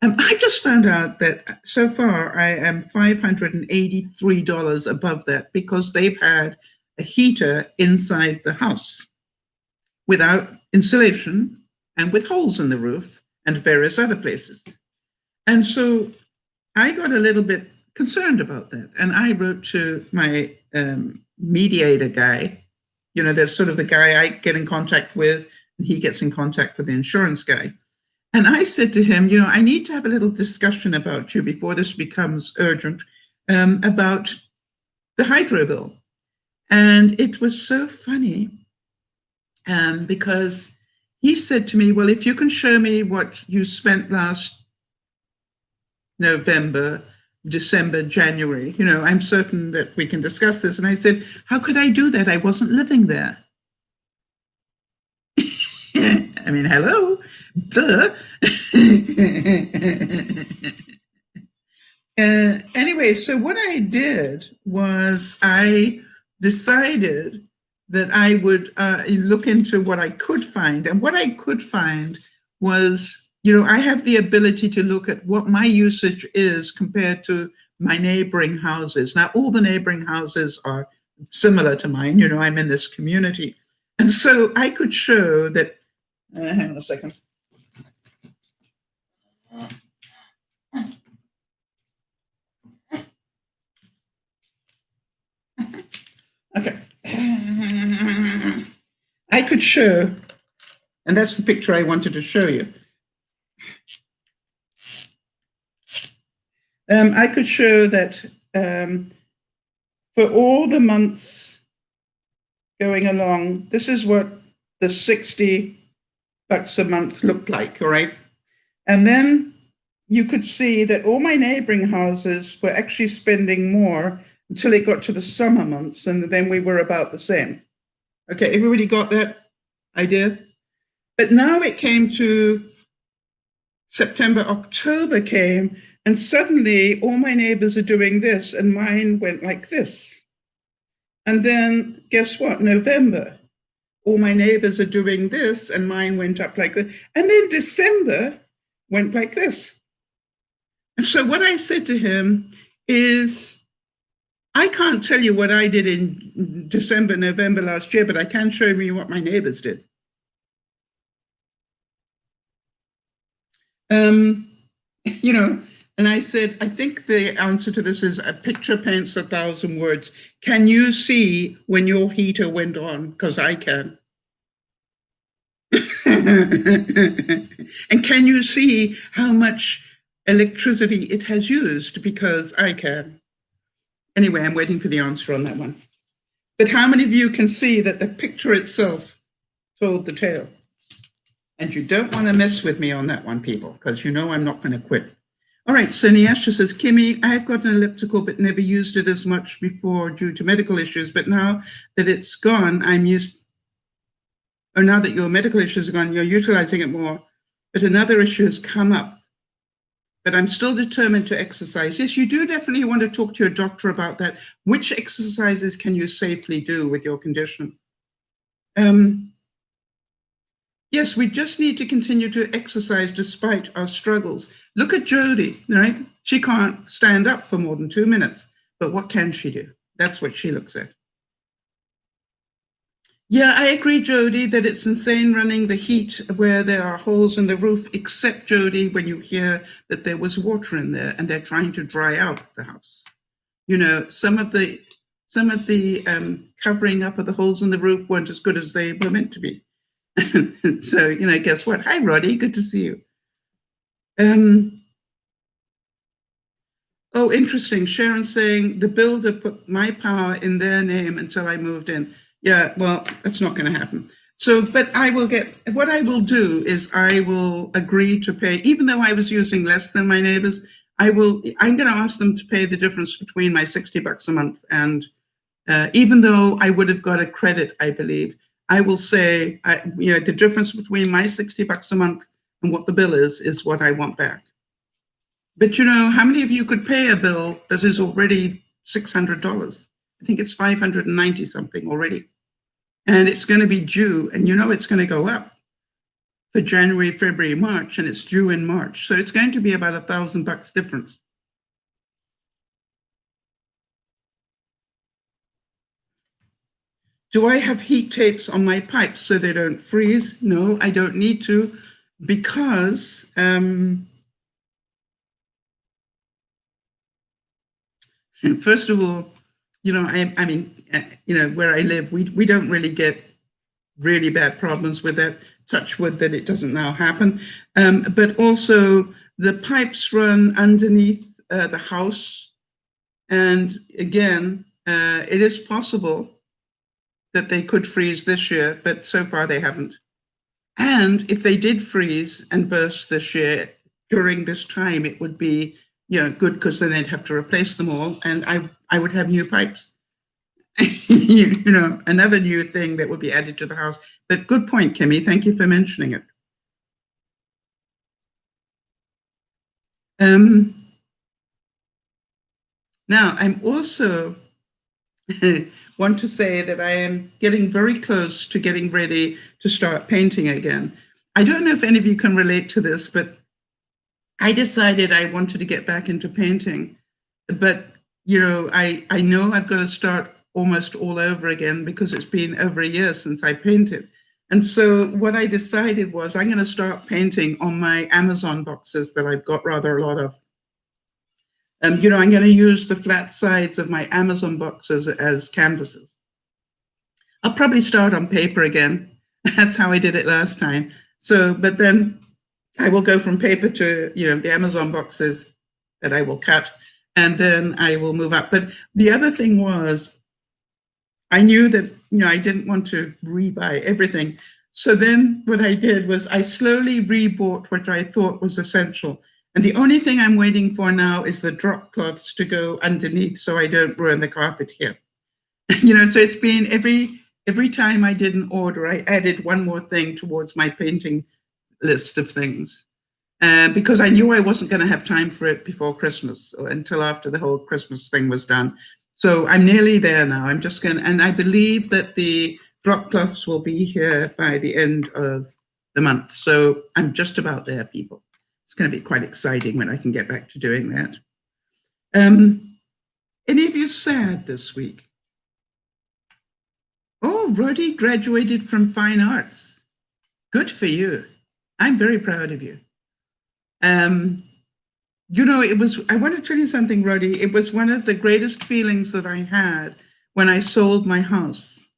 I just found out that so far I am $583 above that because they've had a heater inside the house without insulation and with holes in the roof and various other places. And so I got a little bit concerned about that. And I wrote to my mediator guy. You know, there's sort of the guy I get in contact with, and he gets in contact with the insurance guy. And I said to him, you know, I need to have a little discussion about you before this becomes urgent, about the hydro bill. And it was so funny because he said to me, well, if you can show me what you spent last November, December, January, you know, I'm certain that we can discuss this. And I said, how could I do that? I wasn't living there. I mean, hello, duh. Anyway, so what I did was I decided that I would look into what I could find. And what I could find was, you know, I have the ability to look at what my usage is compared to my neighboring houses. Now, all the neighboring houses are similar to mine. You know, I'm in this community. And so I could show that, hang on a second. Okay. I could show, and that's the picture I wanted to show you. I could show that for all the months going along, this is what the $60 a month looked like, all right? And then you could see that all my neighboring houses were actually spending more until it got to the summer months, and then we were about the same. Okay, everybody got that idea? But now it came to September, October came, and suddenly all my neighbors are doing this, and mine went like this. And then guess what? November, all my neighbors are doing this, and mine went up like this. And then December went like this. And so what I said to him is, I can't tell you what I did in December, November last year, but I can show you what my neighbors did. You know, and I said, I think the answer to this is a picture paints 1,000 words. Can you see when your heater went on? Because I can. And can you see how much electricity it has used? Because I can. Anyway, I'm waiting for the answer on that one. But how many of you can see that the picture itself told the tale? And you don't want to mess with me on that one, people, because you know I'm not going to quit. All right, so Niasha says, Kimmy, I've got an elliptical but never used it as much before due to medical issues, but now that it's gone, now that your medical issues are gone, you're utilizing it more, but another issue has come up. But I'm still determined to exercise. Yes, you do definitely want to talk to your doctor about that. Which exercises can you safely do with your condition? Yes, we just need to continue to exercise despite our struggles. Look at Jody, right? She can't stand up for more than 2 minutes, but what can she do? That's what she looks at. Yeah, I agree, Jody, that it's insane running the heat where there are holes in the roof, except, Jody, when you hear that there was water in there and they're trying to dry out the house. You know, some of the covering up of the holes in the roof weren't as good as they were meant to be. So, you know, guess what? Hi, Roddy, good to see you. Oh, interesting. Sharon's saying the builder put my power in their name until I moved in. Yeah, well, that's not going to happen. So, but what I will do is I will agree to pay, even though I was using less than my neighbors, I'm going to ask them to pay the difference between my $60 a month. And even though I would have got a credit, I believe, I will say, you know, the difference between my $60 a month and what the bill is what I want back. But you know, how many of you could pay a bill that is already $600? I think it's 590 something already. And it's going to be due, and you know it's going to go up. for January, February, March, and it's due in March. So it's going to be about $1,000 difference. Do I have heat tapes on my pipes so they don't freeze? No, I don't need to, because first of all, I mean, where I live, we don't really get really bad problems with that. Touch wood that it doesn't now happen. But also the pipes run underneath the house. And again, it is possible that they could freeze this year, but so far they haven't. And if they did freeze and burst this year during this time, it would be good, because then they'd have to replace them all, and I would have new pipes. Another new thing that would be added to the house. But good point, Kimmy. Thank you for mentioning it. Now, I'm also want to say that I am getting very close to getting ready to start painting again. I don't know if any of you can relate to this, but I decided I wanted to get back into painting. But, I know I've got to start almost all over again, because it's been over a year since I painted. And so what I decided was I'm going to start painting on my Amazon boxes that I've got rather a lot of. I'm going to use the flat sides of my Amazon boxes as canvases. I'll probably start on paper again. That's how I did it last time. So, but then I will go from paper to, the Amazon boxes that I will cut, and then I will move up. But the other thing was, I knew that, I didn't want to rebuy everything. So then what I did was I slowly rebought what I thought was essential. And the only thing I'm waiting for now is the drop cloths to go underneath so I don't ruin the carpet here. So it's been every time I did an order, I added one more thing towards my painting list of things. Because I knew I wasn't going to have time for it before Christmas, or until after the whole Christmas thing was done. So I'm nearly there now. I'm just going to, and I believe that the drop cloths will be here by the end of the month. So I'm just about there, people. It's going to be quite exciting when I can get back to doing that. Any of you sad this week? Oh, Roddy graduated from fine arts. Good for you. I'm very proud of you. I want to tell you something, Roddy. It was one of the greatest feelings that I had when I sold my house,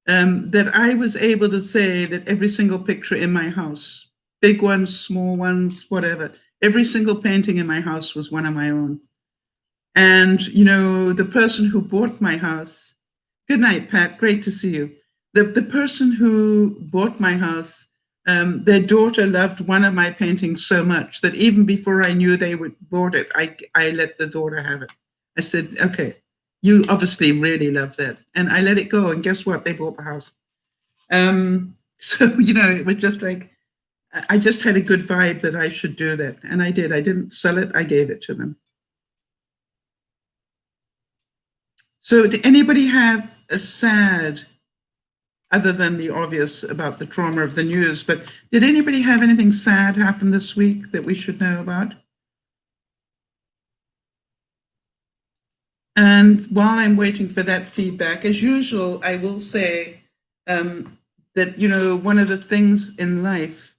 that I was able to say that every single picture in my house, big ones, small ones, whatever, every single painting in my house was one of my own. And, the person who bought my house, good night, Pat, great to see you. The person who bought my house, their daughter loved one of my paintings so much that even before I knew they would bought it, I let the daughter have it. I said, okay, you obviously really love that. And I let it go. And guess what? They bought the house. So, it was just like, I just had a good vibe that I should do that. And I did. I didn't sell it. I gave it to them. So did anybody have a sad, other than the obvious about the trauma of the news, but did anybody have anything sad happen this week that we should know about? And while I'm waiting for that feedback, as usual, I will say that, one of the things in life,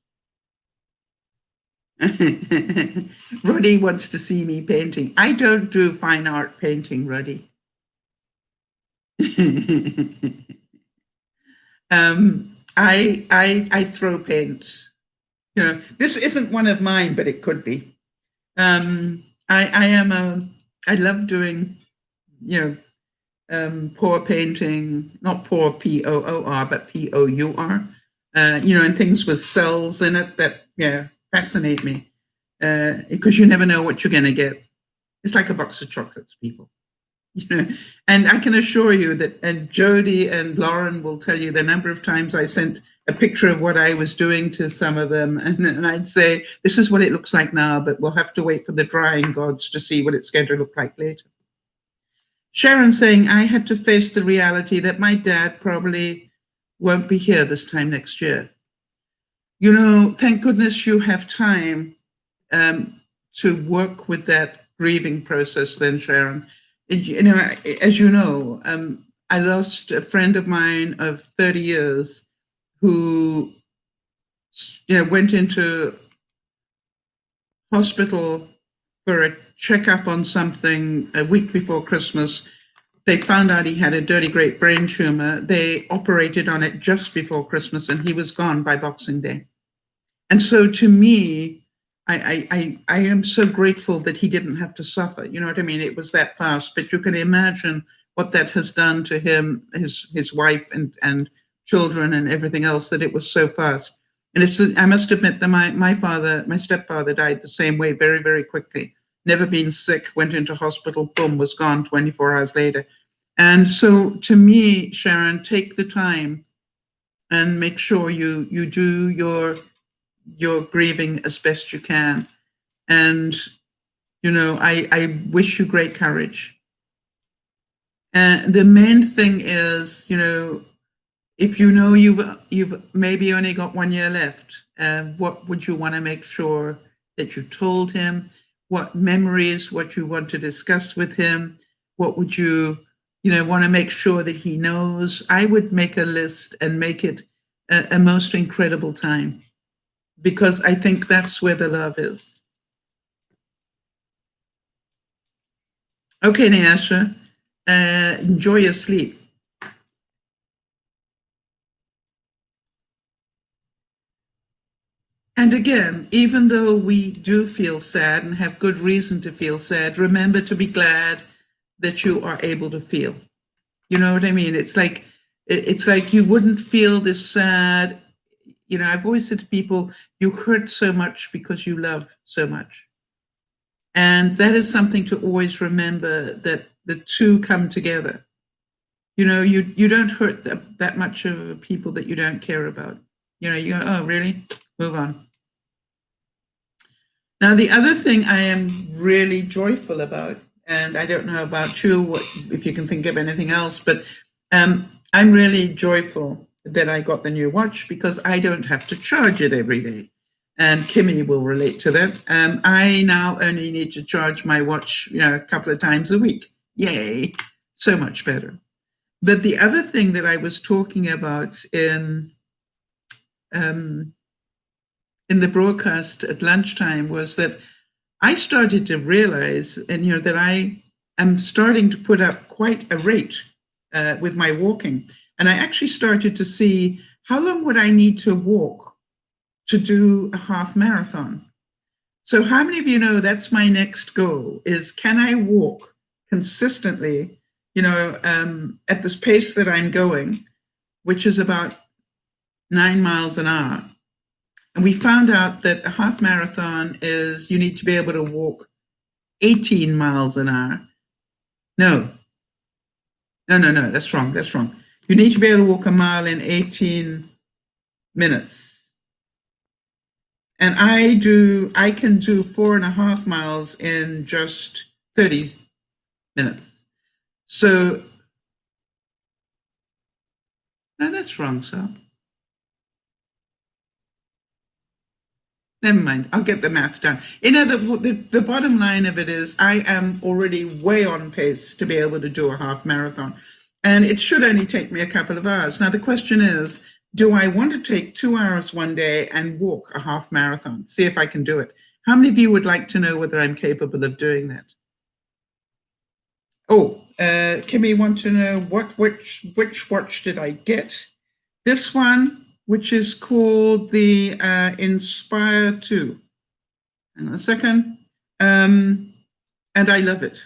Roddy wants to see me painting. I don't do fine art painting, Roddy. I throw paint. This isn't one of mine, but it could be. I love doing, pour painting, not pour P-O-O-R, but P-O-U-R, and things with cells in it that, fascinate me, because you never know what you're going to get. It's like a box of chocolates, people. And I can assure you that, and Jody and Lauren will tell you the number of times I sent a picture of what I was doing to some of them, and I'd say, this is what it looks like now, but we'll have to wait for the drying gods to see what it's going to look like later. Sharon saying, I had to face the reality that my dad probably won't be here this time next year. You know, thank goodness you have time to work with that grieving process then, Sharon. You know, as you know, I lost a friend of mine of 30 years who, you know, went into hospital for a checkup on something a week before Christmas. They found out he had a dirty great brain tumor. They operated on it just before Christmas, and he was gone by Boxing Day. And so to me, I am so grateful that he didn't have to suffer. You know what I mean? It was that fast, but you can imagine what that has done to him, his wife and children and everything else, that it was so fast. And it's, I must admit that my stepfather died the same way, very, very quickly. Never been sick, went into hospital, boom, was gone 24 hours later. And so to me, Sharon, take the time and make sure you do your grieving as best you can. And, you know, I wish you great courage. And the main thing is, you know, if you know you've maybe only got 1 year left, what would you want to make sure that you told him? What memories, what you want to discuss with him? What would you know, want to make sure that he knows? I would make a list and make it a most incredible time, because I think that's where the love is. Okay, Nyasha, enjoy your sleep. And again, even though we do feel sad and have good reason to feel sad, remember to be glad that you are able to feel. You know what I mean? It's like you wouldn't feel this sad. You know, I've always said to people, you hurt so much because you love so much. And that is something to always remember, that the two come together. You know, you don't hurt that much of people that you don't care about. You know, you go, oh, really? Move on. Now, the other thing I am really joyful about, and I don't know about you, if you can think of anything else, but I'm really joyful that I got the new watch, because I don't have to charge it every day. And Kimmy will relate to that. I now only need to charge my watch, you know, a couple of times a week. Yay, so much better. But the other thing that I was talking about in the broadcast at lunchtime was that I started to realize, and you know, that I am starting to put up quite a rate with my walking. And I actually started to see how long would I need to walk to do a half marathon. So how many of you know that's my next goal, is can I walk consistently, you know, at this pace that I'm going, which is about 9 miles an hour. And we found out that a half marathon is, you need to be able to walk 18 miles an hour. No, that's wrong. That's wrong. You need to be able to walk a mile in 18 minutes. And I can do 4.5 miles in just 30 minutes. So, no, that's wrong, so. Never mind, I'll get the math done. You know, the bottom line of it is I am already way on pace to be able to do a half marathon. And it should only take me a couple of hours. Now, the question is, do I want to take 2 hours one day and walk a half marathon? See if I can do it. How many of you would like to know whether I'm capable of doing that? Oh, Kimmy want to know which watch did I get? This one, which is called the Inspire 2. Hang on a second. And I love it.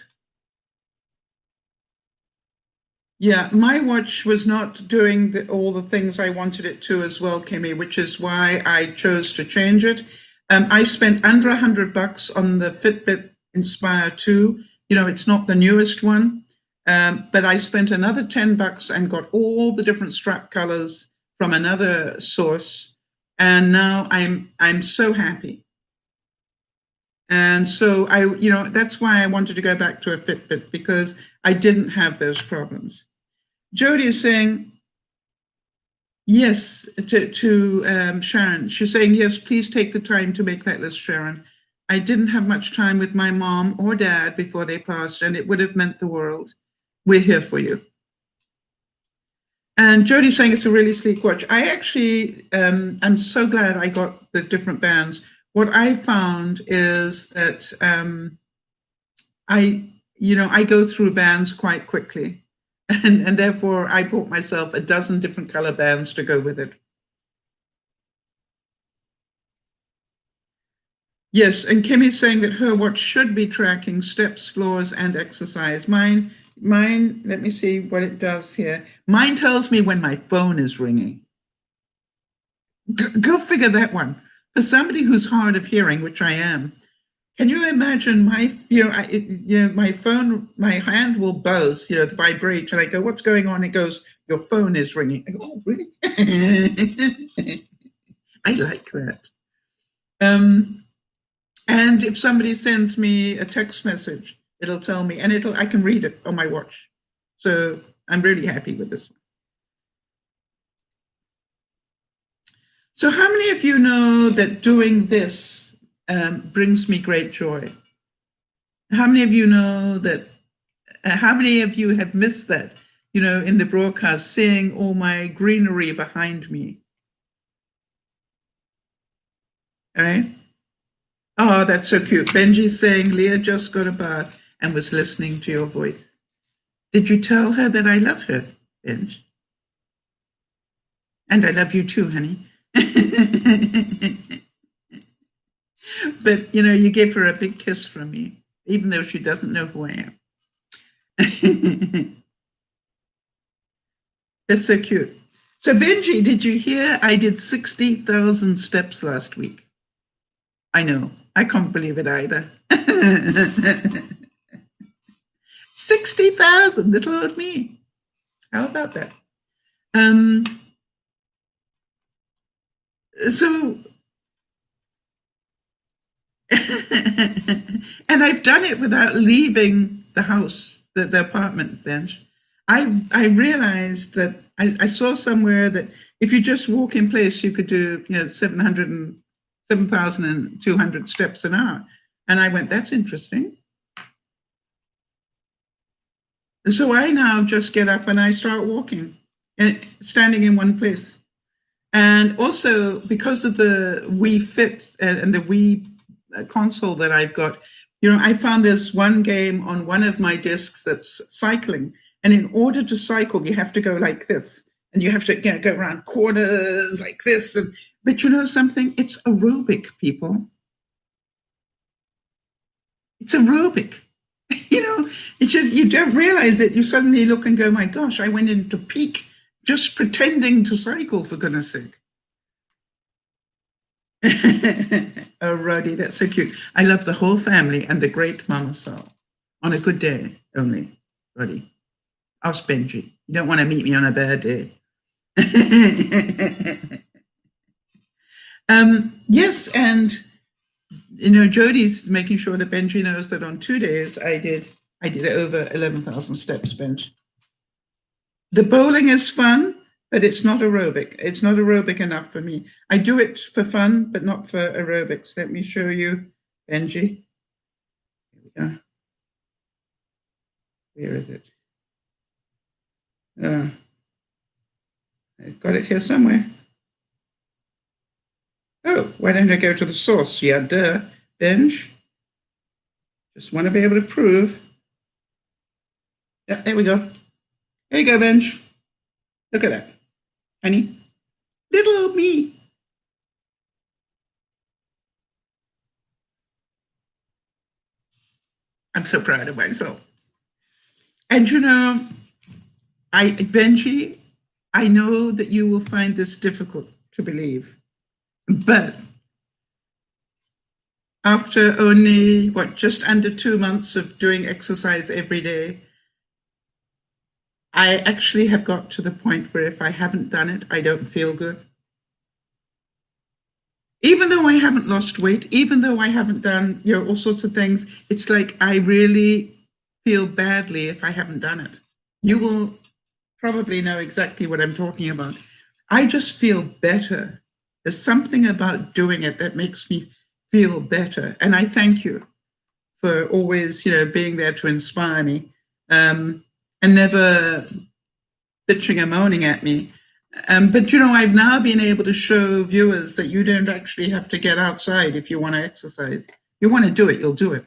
Yeah, my watch was not doing all the things I wanted it to as well, Kimmy, which is why I chose to change it. I spent under $100 on the Fitbit Inspire 2. You know, it's not the newest one, but I spent another $10 and got all the different strap colors from another source. And now I'm so happy. And so you know, that's why I wanted to go back to a Fitbit, because I didn't have those problems. Jody is saying, Yes, to Sharon. She's saying, yes, please take the time to make that list, Sharon. I didn't have much time with my mom or dad before they passed, and it would have meant the world. We're here for you. And Jody's saying it's a really sleek watch. I actually, I'm so glad I got the different bands. What I found is that I go through bands quite quickly. And therefore, I bought myself a dozen different color bands to go with it. Yes, and Kimmy's saying that her watch should be tracking steps, floors, and exercise. Mine, let me see what it does here. Mine tells me when my phone is ringing. Go figure that one. For somebody who's hard of hearing, which I am, can you imagine my phone, my hand will buzz, vibrate, and I go, "What's going on?" It goes, "Your phone is ringing." I go, "Oh, really?" I like that. And if somebody sends me a text message, it'll tell me, and I can read it on my watch. So I'm really happy with this one. So how many of you know that doing this brings me great joy? How many of you know that? How many of you have missed that? In the broadcast, seeing all my greenery behind me. All right. Oh, that's so cute. Benji's saying Leah just got a bath and was listening to your voice. Did you tell her that I love her, Benj? And I love you too, honey. But, you gave her a big kiss from me, even though she doesn't know who I am. That's so cute. So, Benji, did you hear I did 60,000 steps last week? I know. I can't believe it either. 60,000, little old me. How about that? So, and I've done it without leaving the house, the apartment bench. I realized that I saw somewhere that if you just walk in place, you could do 7,200 steps an hour. And I went, that's interesting. And so I now just get up and I start walking and standing in one place. And also because of the Wii Fit and the Wii console that I've got, I found there's one game on one of my discs that's cycling. And in order to cycle, you have to go like this. And you have to go around corners like this. But you know something? It's aerobic, people. It's aerobic. You don't realize it. You suddenly look and go, my gosh, I went into peak just pretending to cycle, for goodness sake. Oh, Roddy, that's so cute. I love the whole family and the great Mama Sal. On a good day only, Roddy. Ask Benji. You don't want to meet me on a bad day. Yes, and Jody's making sure that Benji knows that on 2 days I did over 11,000 steps, Benji. The bowling is fun, but it's not aerobic. It's not aerobic enough for me. I do it for fun, but not for aerobics. Let me show you, Benji. Here we go. Where is it? I've got it here somewhere. Oh, why don't I go to the source? Yeah, duh, Benj. Just want to be able to prove. Yeah, there we go. There you go, Benj. Look at that. Honey. Little old me. I'm so proud of myself. And Benji, I know that you will find this difficult to believe, but after only, just under 2 months of doing exercise every day, I actually have got to the point where if I haven't done it, I don't feel good. Even though I haven't lost weight, even though I haven't done, all sorts of things, it's like I really feel badly if I haven't done it. You will probably know exactly what I'm talking about. I just feel better. There's something about doing it that makes me feel better. And I thank you for always, being there to inspire me, and never bitching and moaning at me. But, I've now been able to show viewers that you don't actually have to get outside if you want to exercise. You want to do it, you'll do it.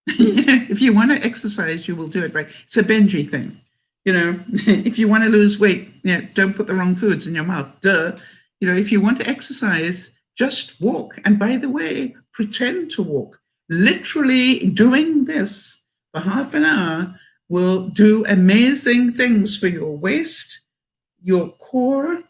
If you want to exercise, you will do it, right? It's a Benji thing. If you want to lose weight, don't put the wrong foods in your mouth. Duh. If you want to exercise, just walk. And by the way, pretend to walk. Literally doing this for half an hour will do amazing things for your waist, your core.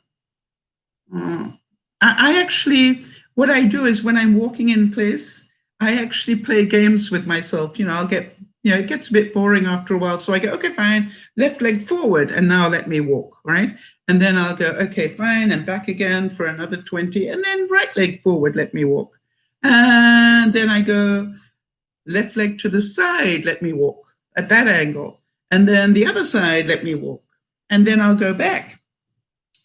I actually, what I do is when I'm walking in place, I actually play games with myself. I'll get, it gets a bit boring after a while. So I go, okay, fine, left leg forward, and now let me walk, right? And then I'll go, okay, fine, and back again for another 20, and then right leg forward, let me walk. And then I go, left leg to the side, let me walk at that angle. And then the other side, let me walk. And then I'll go back.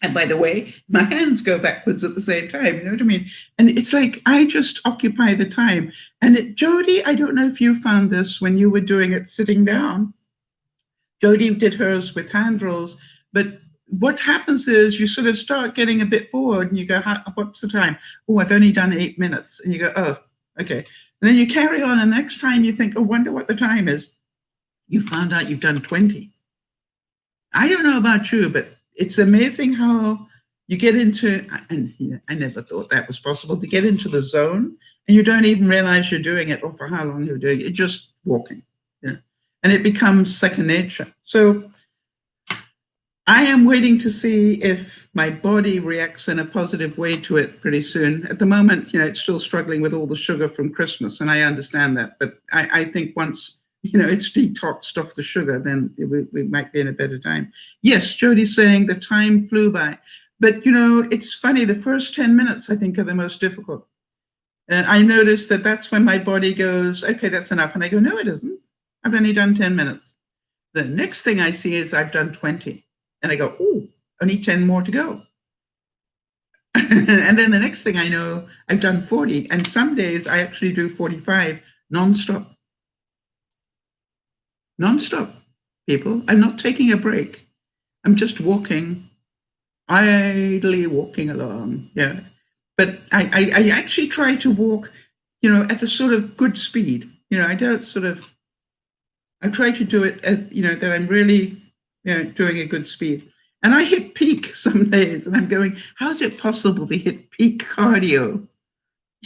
And by the way, my hands go backwards at the same time. You know what I mean? And it's like, I just occupy the time. And Jody, I don't know if you found this when you were doing it sitting down. Jody did hers with hand rolls. But what happens is you sort of start getting a bit bored and you go, what's the time? Oh, I've only done 8 minutes. And you go, oh, okay. And then you carry on. And the next time you think, oh, wonder what the time is. You found out you've done 20. I don't know about you, but it's amazing how you get into, and I never thought that was possible, to get into the zone and you don't even realize you're doing it or for how long you're doing it. You're just walking, and it becomes second nature. So I am waiting to see if my body reacts in a positive way to it pretty soon. At the moment, it's still struggling with all the sugar from Christmas, and I understand that. But I think once it's detoxed off the sugar, then we might be in a better time. Yes, Jody's saying the time flew by. But, it's funny, the first 10 minutes, I think, are the most difficult. And I noticed that that's when my body goes, okay, that's enough. And I go, no, it isn't. I've only done 10 minutes. The next thing I see is I've done 20. And I go, oh, only 10 more to go. And then the next thing I know, I've done 40. And some days I actually do 45 nonstop. Nonstop, people. I'm not taking a break. I'm just walking, idly walking along. Yeah. But I actually try to walk, at a sort of good speed. I don't I try to do it at, that I'm really, doing a good speed. And I hit peak some days and I'm going, how's it possible to hit peak cardio?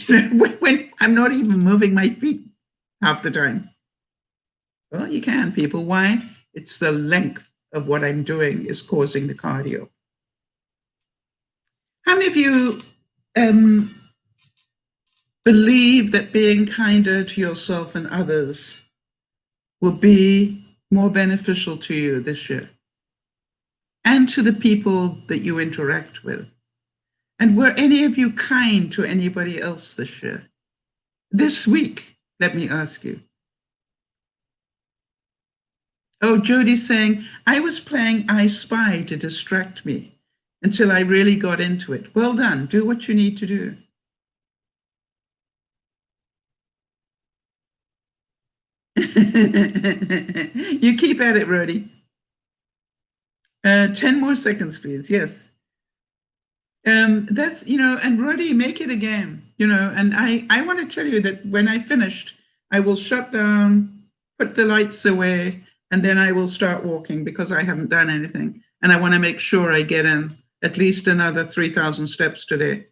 When I'm not even moving my feet half the time. Well, you can, people. Why? It's the length of what I'm doing is causing the cardio. How many of you believe that being kinder to yourself and others will be more beneficial to you this year and to the people that you interact with? And were any of you kind to anybody else this year? This week, let me ask you. Oh, Jody's saying, I was playing I Spy to distract me until I really got into it. Well done. Do what you need to do. You keep at it, Rody. 10 more seconds, please. Yes. That's, and Rody, make it again, and I want to tell you that when I finished, I will shut down, put the lights away, and then I will start walking because I haven't done anything. And I want to make sure I get in at least another 3,000 steps today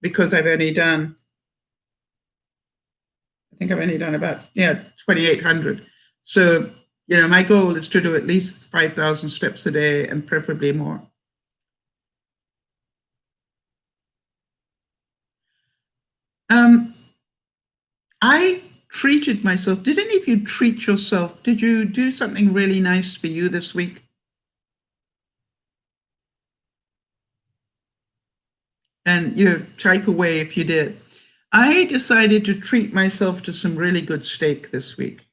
because I've only done, about, 2,800. So, my goal is to do at least 5,000 steps a day and preferably more. I treated myself. Did any of you treat yourself? Did you do something really nice for you this week? And, type away if you did. I decided to treat myself to some really good steak this week.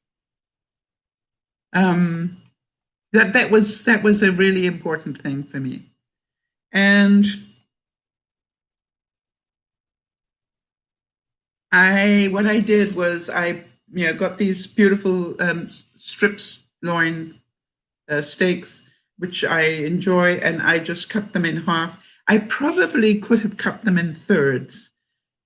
that was a really important thing for me. And what I did was I got these beautiful strips loin steaks, which I enjoy, and I just cut them in half. I probably could have cut them in thirds,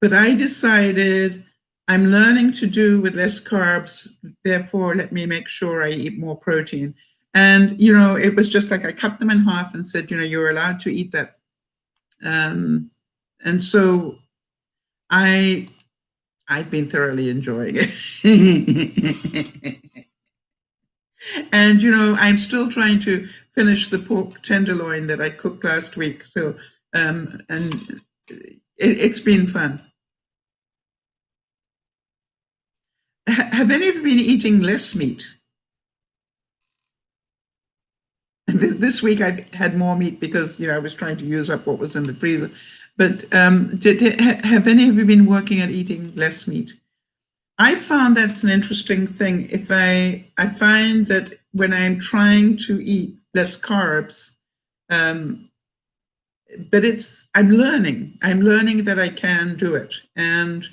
but I decided I'm learning to do with less carbs, therefore let me make sure I eat more protein. And, it was just like I cut them in half and said, you're allowed to eat that. And so I've been thoroughly enjoying it. And, I'm still trying to finish the pork tenderloin that I cooked last week. So, and it's been fun. Have any of you been eating less meat? This week I've had more meat because, I was trying to use up what was in the freezer. But have any of you been working at eating less meat? I found that's an interesting thing. If I find that when I'm trying to eat less carbs, but I'm learning that I can do it. And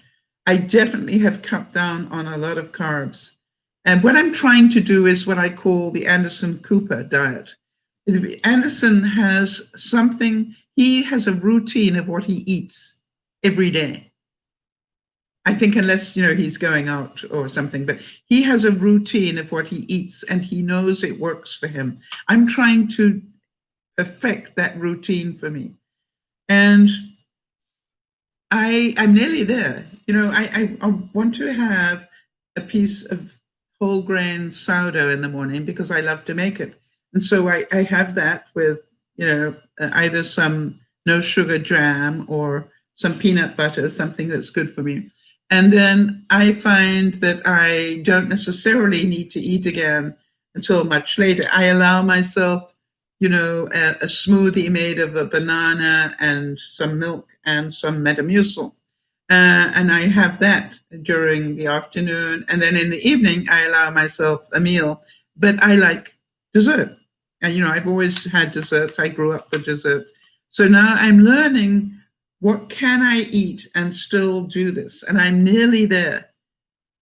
I definitely have cut down on a lot of carbs. And what I'm trying to do is what I call the Anderson Cooper diet. Anderson has he has a routine of what he eats every day. I think unless, he's going out or something, but he has a routine of what he eats and he knows it works for him. I'm trying to perfect that routine for me. And I'm nearly there. I want to have a piece of whole grain sourdough in the morning because I love to make it. And so I have that with, either some no sugar jam or some peanut butter, something that's good for me. And then I find that I don't necessarily need to eat again until much later. I allow myself, a smoothie made of a banana and some milk and some Metamucil. And I have that during the afternoon. And then in the evening, I allow myself a meal. But I like dessert. And, I've always had desserts. I grew up with desserts. So now I'm learning what can I eat and still do this? And I'm nearly there.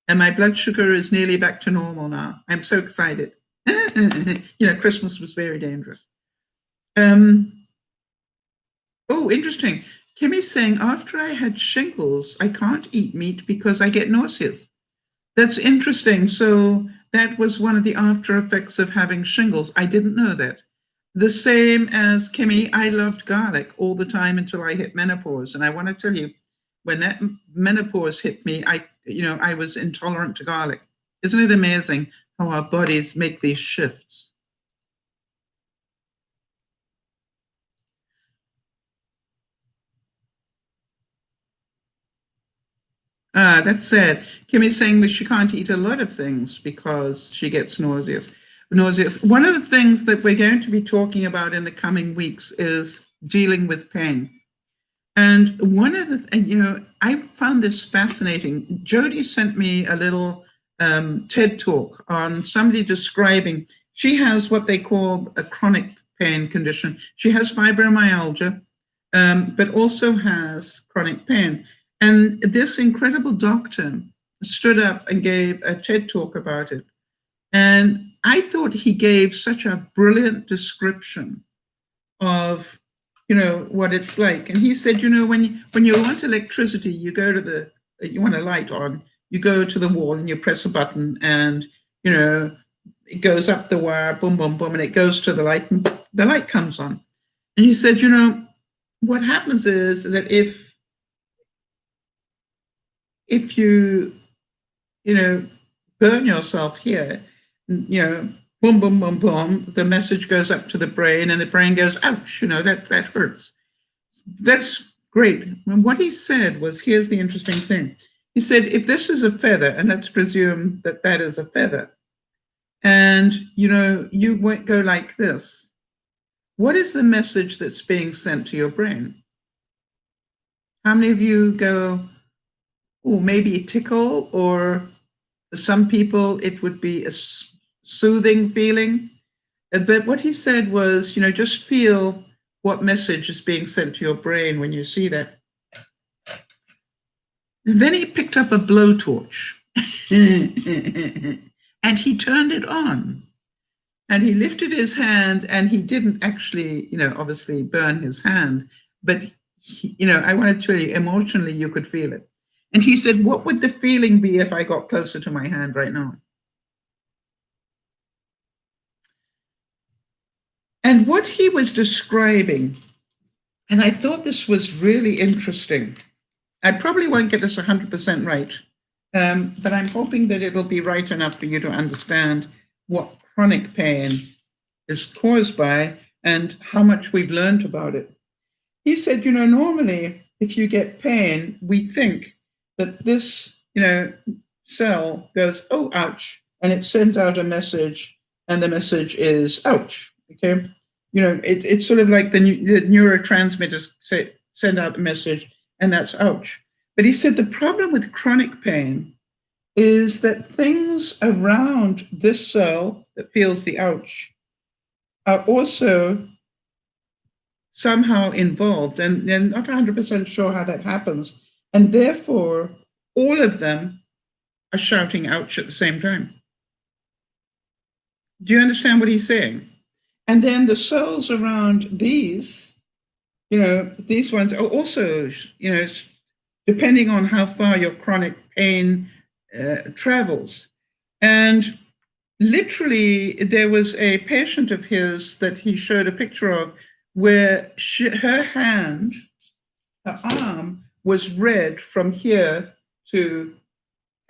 And my blood sugar is nearly back to normal now. I'm so excited. Christmas was very dangerous. Oh, interesting. Kimmy's saying, after I had shingles, I can't eat meat because I get nauseous. That's interesting. So that was one of the after effects of having shingles. I didn't know that. The same as Kimmy, I loved garlic all the time until I hit menopause. And I want to tell you, when that menopause hit me, I was intolerant to garlic. Isn't it amazing how our bodies make these shifts? That's sad. Kimmy's saying that she can't eat a lot of things because she gets nauseous. One of the things that we're going to be talking about in the coming weeks is dealing with pain. And one of the, I found this fascinating. Jody sent me a little TED talk on somebody describing, she has what they call a chronic pain condition. She has fibromyalgia, but also has chronic pain. And this incredible doctor stood up and gave a TED talk about it. And I thought he gave such a brilliant description of, what it's like. And he said, when you want electricity, you go to you want a light on, you go to the wall and you press a button and, it goes up the wire, boom, boom, boom, and it goes to the light and the light comes on. And he said, what happens is that if you, burn yourself here, boom, boom, boom, boom, the message goes up to the brain and the brain goes, ouch, that hurts. That's great. And what he said was, here's the interesting thing. He said, if this is a feather, and let's presume that that is a feather, and, you won't go like this, what is the message that's being sent to your brain? How many of you go, oh, maybe a tickle, or for some people, it would be a soothing feeling. But what he said was, just feel what message is being sent to your brain when you see that. And then he picked up a blowtorch and he turned it on. And he lifted his hand, and he didn't actually, obviously burn his hand, but I want to tell you, emotionally, you could feel it. And he said, what would the feeling be if I got closer to my hand right now? And what he was describing, and I thought this was really interesting. I probably won't get this 100% right, but I'm hoping that it'll be right enough for you to understand what chronic pain is caused by and how much we've learned about it. He said, normally if you get pain, we think that this, cell goes, oh, ouch, and it sends out a message, and the message is ouch, okay? It's sort of like the neurotransmitters send out a message, and that's ouch. But he said the problem with chronic pain is that things around this cell that feels the ouch are also somehow involved, and they're not 100% sure how that happens. And therefore, all of them are shouting ouch at the same time. Do you understand what he's saying? And then the cells around these, these ones are also, depending on how far your chronic pain travels. And literally, there was a patient of his that he showed a picture of where her hand, her arm, was red from here to,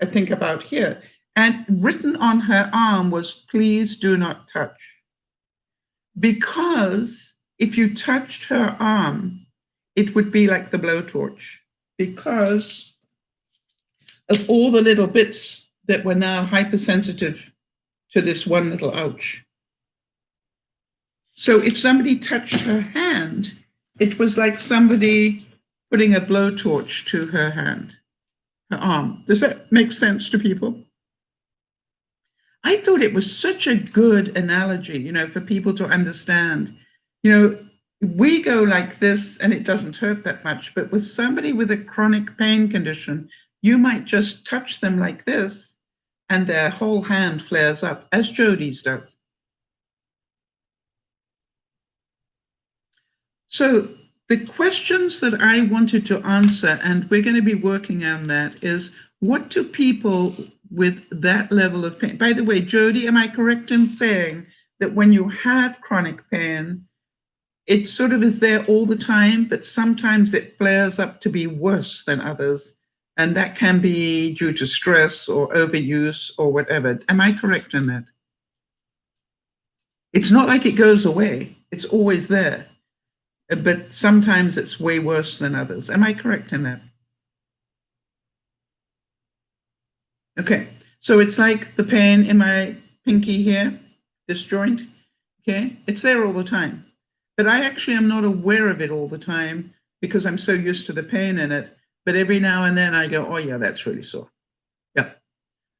I think, about here. And written on her arm was, please do not touch. Because if you touched her arm, it would be like the blowtorch, because of all the little bits that were now hypersensitive to this one little ouch. So if somebody touched her hand, it was like somebody putting a blowtorch to her hand, her arm. Does that make sense to people? I thought it was such a good analogy, for people to understand. We go like this and it doesn't hurt that much, but with somebody with a chronic pain condition, you might just touch them like this and their whole hand flares up, as Jody's does. So the questions that I wanted to answer, and we're going to be working on that, is what do people with that level of pain? By the way, Jody, am I correct in saying that when you have chronic pain, it sort of is there all the time, but sometimes it flares up to be worse than others, and that can be due to stress or overuse or whatever? Am I correct in that? It's not like it goes away. It's always there, but sometimes it's way worse than others. Am I correct in that? Okay, so it's like the pain in my pinky here, this joint, okay? It's there all the time, but I actually am not aware of it all the time because I'm so used to the pain in it, but every now and then I go, oh yeah, that's really sore. Yeah.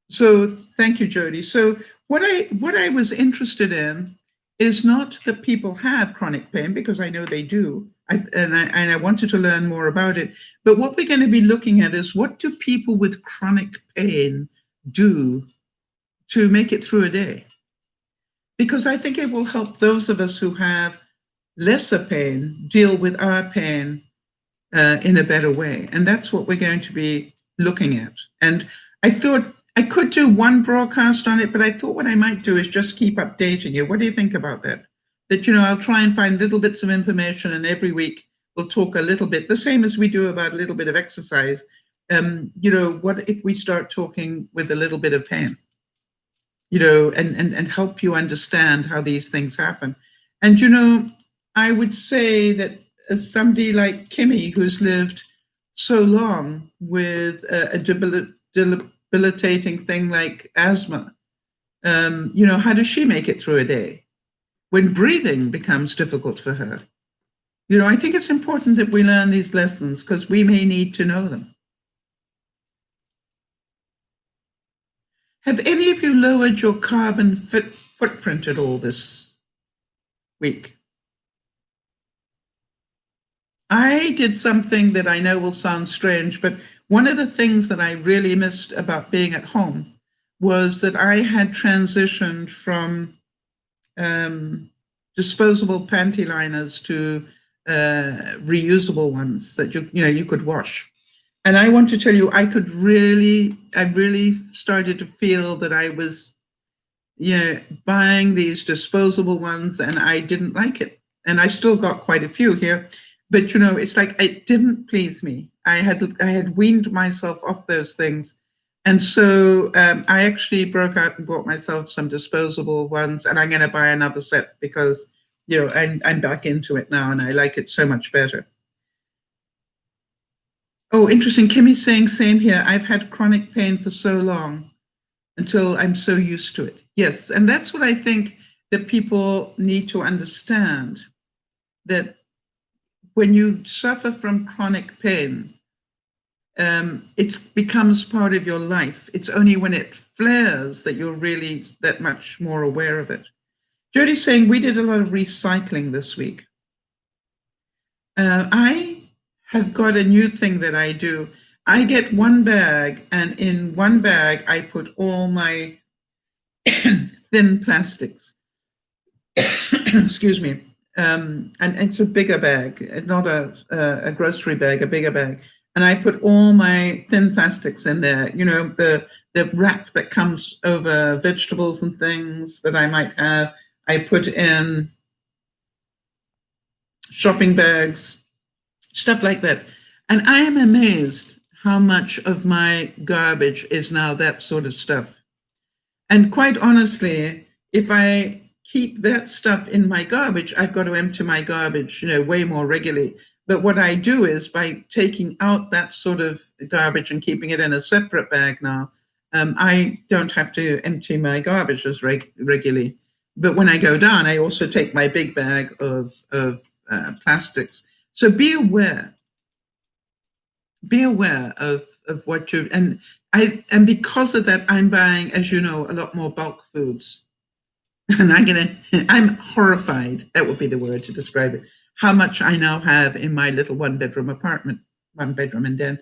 So thank you, Jody. So what I was interested in is not that people have chronic pain, because I know they do, and I wanted to learn more about it. But what we're going to be looking at is, what do people with chronic pain do to make it through a day? Because I think it will help those of us who have lesser pain deal with our pain in a better way. And that's what we're going to be looking at. And I thought I could do one broadcast on it, but I thought what I might do is just keep updating you. What do you think about that? That, I'll try and find little bits of information, and every week we'll talk a little bit, the same as we do about a little bit of exercise. What if we start talking with a little bit of pain, and help you understand how these things happen. And, I would say that as somebody like Kimmy, who's lived so long with a debilitating thing like asthma, how does she make it through a day when breathing becomes difficult for her? I think it's important that we learn these lessons because we may need to know them. Have any of you lowered your carbon footprint at all this week. I did something that I know will sound strange, but one of the things that I really missed about being at home was that I had transitioned from disposable panty liners to reusable ones that you could wash. And I want to tell you, I really started to feel that I was, buying these disposable ones, and I didn't like it. And I still got quite a few here, but it's like it didn't please me. I had weaned myself off those things, and so I actually broke out and bought myself some disposable ones, and I'm going to buy another set because I'm back into it now, and I like it so much better. Oh, interesting. Kimmy's saying same here. I've had chronic pain for so long until I'm so used to it. Yes, and that's what I think that people need to understand, that when you suffer from chronic pain, it becomes part of your life. It's only when it flares that you're really that much more aware of it. Jody's saying we did a lot of recycling this week. I have got a new thing that I do. I get one bag, and in one bag I put all my thin plastics. Excuse me. And it's a bigger bag, not a grocery bag, a bigger bag. And I put all my thin plastics in there, the wrap that comes over vegetables and things that I might have. I put in shopping bags, stuff like that. And I am amazed how much of my garbage is now that sort of stuff. And quite honestly, if I keep that stuff in my garbage, I've got to empty my garbage, way more regularly. But what I do is, by taking out that sort of garbage and keeping it in a separate bag now, I don't have to empty my garbage as regularly. But when I go down, I also take my big bag of plastics. So be aware. Be aware of what you and because of that, I'm buying, as you know, a lot more bulk foods. And I'm horrified, that would be the word to describe it, how much I now have in my little one-bedroom apartment, one bedroom and den.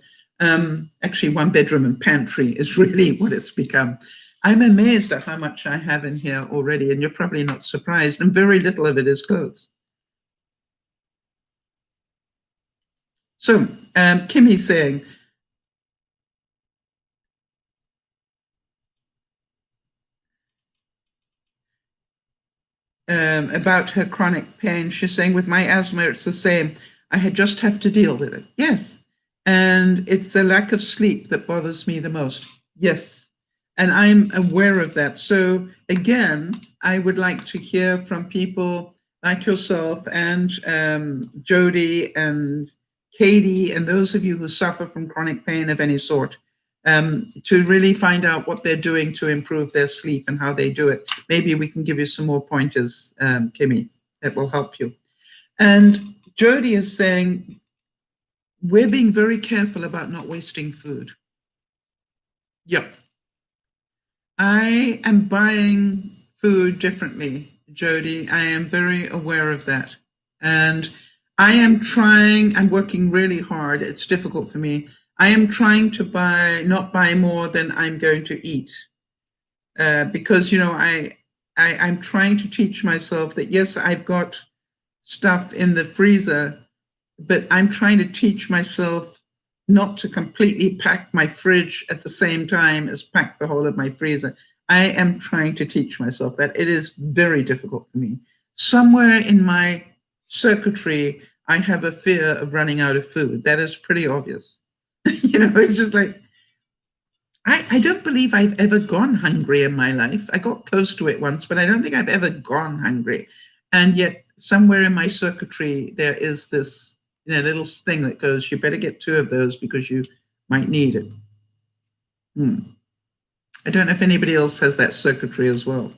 Actually, one bedroom and pantry is really what it's become. I'm amazed at how much I have in here already, and you're probably not surprised, and very little of it is clothes. So, Kimmy's saying, about her chronic pain, she's saying, with my asthma, it's the same. I just have to deal with it. Yes. And it's the lack of sleep that bothers me the most. Yes. And I'm aware of that. So again, I would like to hear from people like yourself and Jody and Katie and those of you who suffer from chronic pain of any sort, to really find out what they're doing to improve their sleep and how they do it. Maybe we can give you some more pointers, Kimmy, that will help you. And Jody is saying, we're being very careful about not wasting food. Yep. I am buying food differently, Jody. I am very aware of that. And I'm working really hard. It's difficult for me. I am trying to not buy more than I'm going to eat. Because, I'm trying to teach myself that, yes, I've got stuff in the freezer, but I'm trying to teach myself not to completely pack my fridge at the same time as pack the whole of my freezer. I am trying to teach myself that. It is very difficult for me. Somewhere in my circuitry, I have a fear of running out of food. That is pretty obvious. It's just like, I don't believe I've ever gone hungry in my life. I got close to it once, but I don't think I've ever gone hungry. And yet somewhere in my circuitry, there is this little thing that goes, you better get 2 of those because you might need it. I don't know if anybody else has that circuitry as well.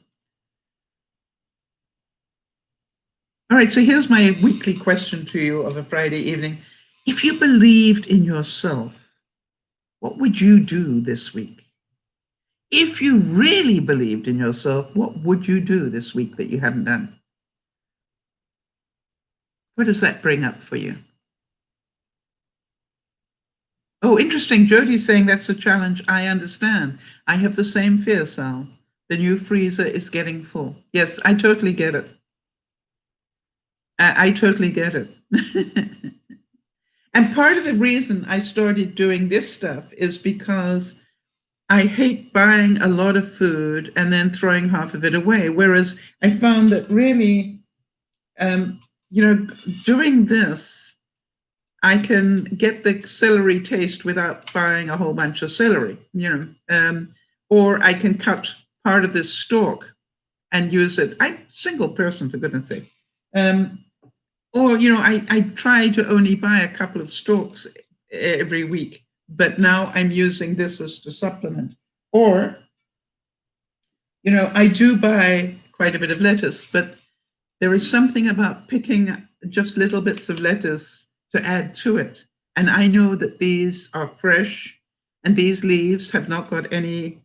All right, so here's my weekly question to you of a Friday evening. If you believed in yourself, what would you do this week? If you really believed in yourself, what would you do this week that you haven't done? What does that bring up for you? Oh, interesting. Jody's saying that's a challenge. I understand. I have the same fear, Sal. The new freezer is getting full. Yes, I totally get it. I totally get it. And part of the reason I started doing this stuff is because I hate buying a lot of food and then throwing half of it away. Whereas I found that really, doing this, I can get the celery taste without buying a whole bunch of celery, or I can cut part of this stalk and use it. I'm a single person, for goodness sake. Or, I try to only buy a couple of stalks every week, but now I'm using this as the supplement. Or, I do buy quite a bit of lettuce, but there is something about picking just little bits of lettuce to add to it. And I know that these are fresh and these leaves have not got any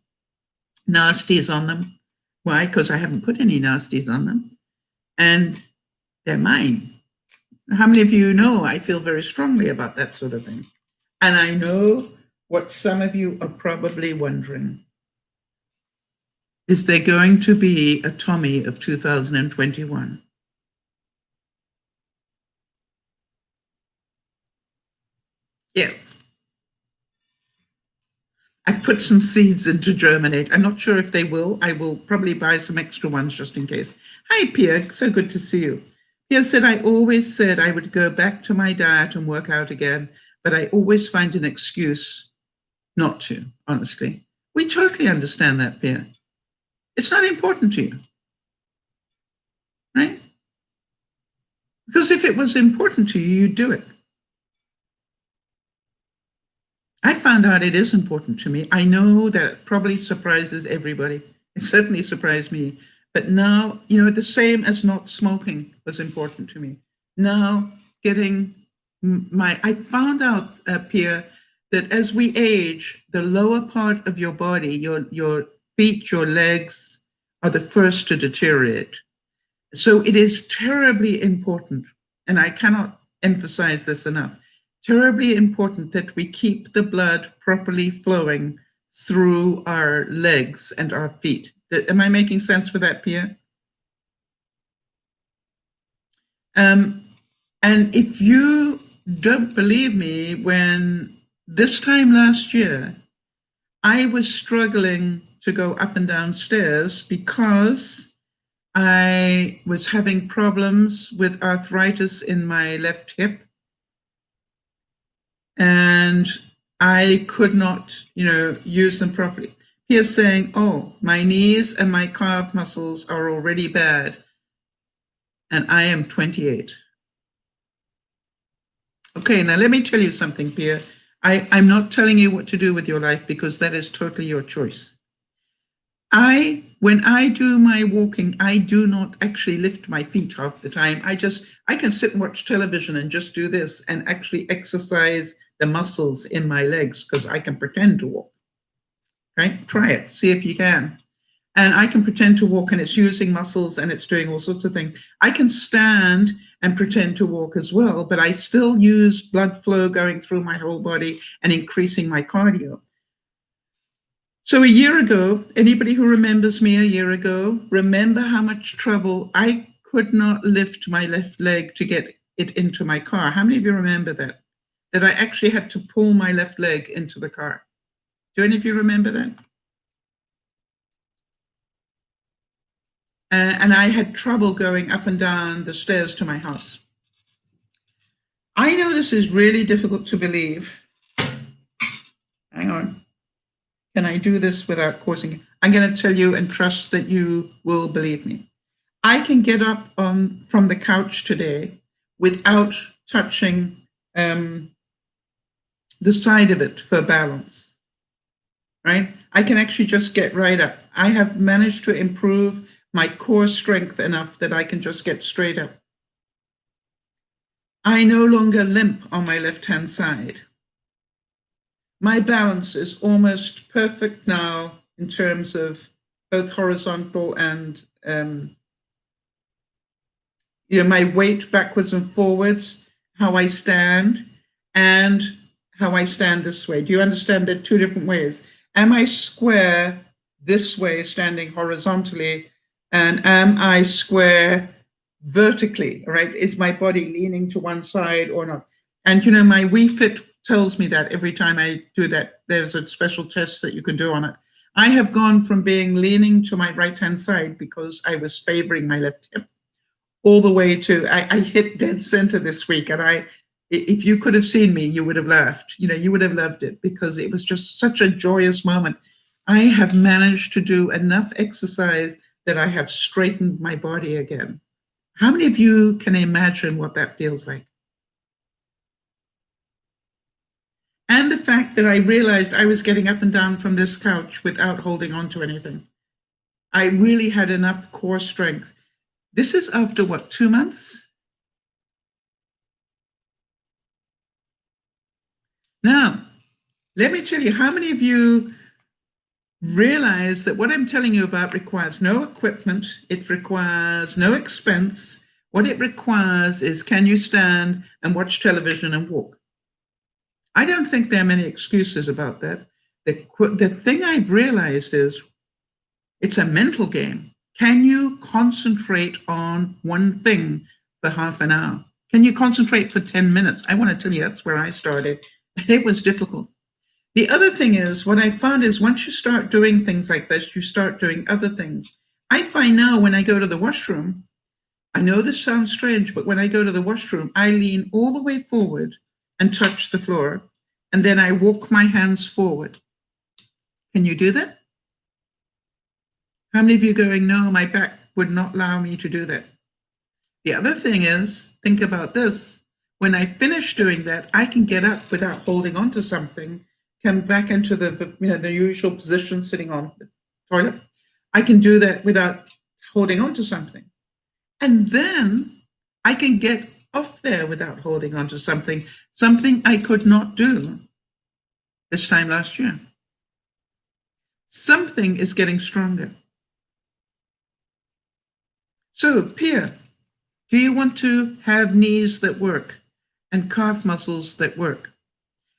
nasties on them. Why? Because I haven't put any nasties on them. And they're mine. How many of you know I feel very strongly about that sort of thing? And I know what some of you are probably wondering. Is there going to be a Tommy of 2021? Yes. I put some seeds in to germinate. I'm not sure if they will. I will probably buy some extra ones just in case. Hi, Pia. So good to see you. Pia said, I always said I would go back to my diet and work out again, but I always find an excuse not to, honestly. We totally understand that, Pia. It's not important to you, right? Because if it was important to you, you'd do it. I found out it is important to me. I know that probably surprises everybody. It certainly surprised me. But now, the same as not smoking was important to me. Now getting I found out, Pia, that as we age, the lower part of your body, your feet, your legs are the first to deteriorate. So it is terribly important, and I cannot emphasize this enough, terribly important that we keep the blood properly flowing through our legs and our feet. Am I making sense with that, Pia? And if you don't believe me, when this time last year, I was struggling to go up and down stairs because I was having problems with arthritis in my left hip. And I could not, use them properly. He is saying, oh, my knees and my calf muscles are already bad. And I am 28. Okay, now let me tell you something, Pia. I'm not telling you what to do with your life because that is totally your choice. When I do my walking, I do not actually lift my feet half the time. I can sit and watch television and just do this and actually exercise the muscles in my legs because I can pretend to walk. Right? Try it. See if you can. And I can pretend to walk and it's using muscles and it's doing all sorts of things. I can stand and pretend to walk as well, but I still use blood flow going through my whole body and increasing my cardio. So a year ago, anybody who remembers me a year ago, remember how much trouble I could not lift my left leg to get it into my car. How many of you remember that? That I actually had to pull my left leg into the car. Do any of you remember that? And I had trouble going up and down the stairs to my house. I know this is really difficult to believe. Hang on. Can I do this without causing? I'm going to tell you and trust that you will believe me. I can get up from the couch today without touching the side of it for balance, right? I can actually just get right up. I have managed to improve my core strength enough that I can just get straight up. I no longer limp on my left-hand side. My balance is almost perfect now in terms of both horizontal and my weight backwards and forwards, how I stand, and how I stand this way. Do you understand that 2 different ways? Am I square this way, standing horizontally, and am I square vertically? All right, is my body leaning to one side or not? And my Wii Fit tells me that every time I do that. There's a special test that you can do on it. I have gone from being leaning to my right-hand side because I was favoring my left hip, all the way to I hit dead center this week, and if you could have seen me, you would have laughed. You would have loved it because it was just such a joyous moment. I have managed to do enough exercise that I have straightened my body again. How many of you can imagine what that feels like? And the fact that I realized I was getting up and down from this couch without holding on to anything. I really had enough core strength. This is after what, 2 months? Now, let me tell you, how many of you realize that what I'm telling you about requires no equipment, it requires no expense. What it requires is, can you stand and watch television and walk? I don't think there are many excuses about that. The thing I've realized is it's a mental game. Can you concentrate on one thing for half an hour? Can you concentrate for 10 minutes? I want to tell you, that's where I started. It was difficult. The other thing is, what I found is once you start doing things like this, you start doing other things. I find now when I go to the washroom, I know this sounds strange, but when I go to the washroom, I lean all the way forward and touch the floor, and then I walk my hands forward. Can you do that? How many of you going, no, my back would not allow me to do that? The other thing is, think about this. When I finish doing that, I can get up without holding on to something, come back into the usual position, sitting on the toilet. I can do that without holding on to something. And then I can get off there without holding on to something I could not do this time last year. Something is getting stronger. So, Pia, do you want to have knees that work and calf muscles that work?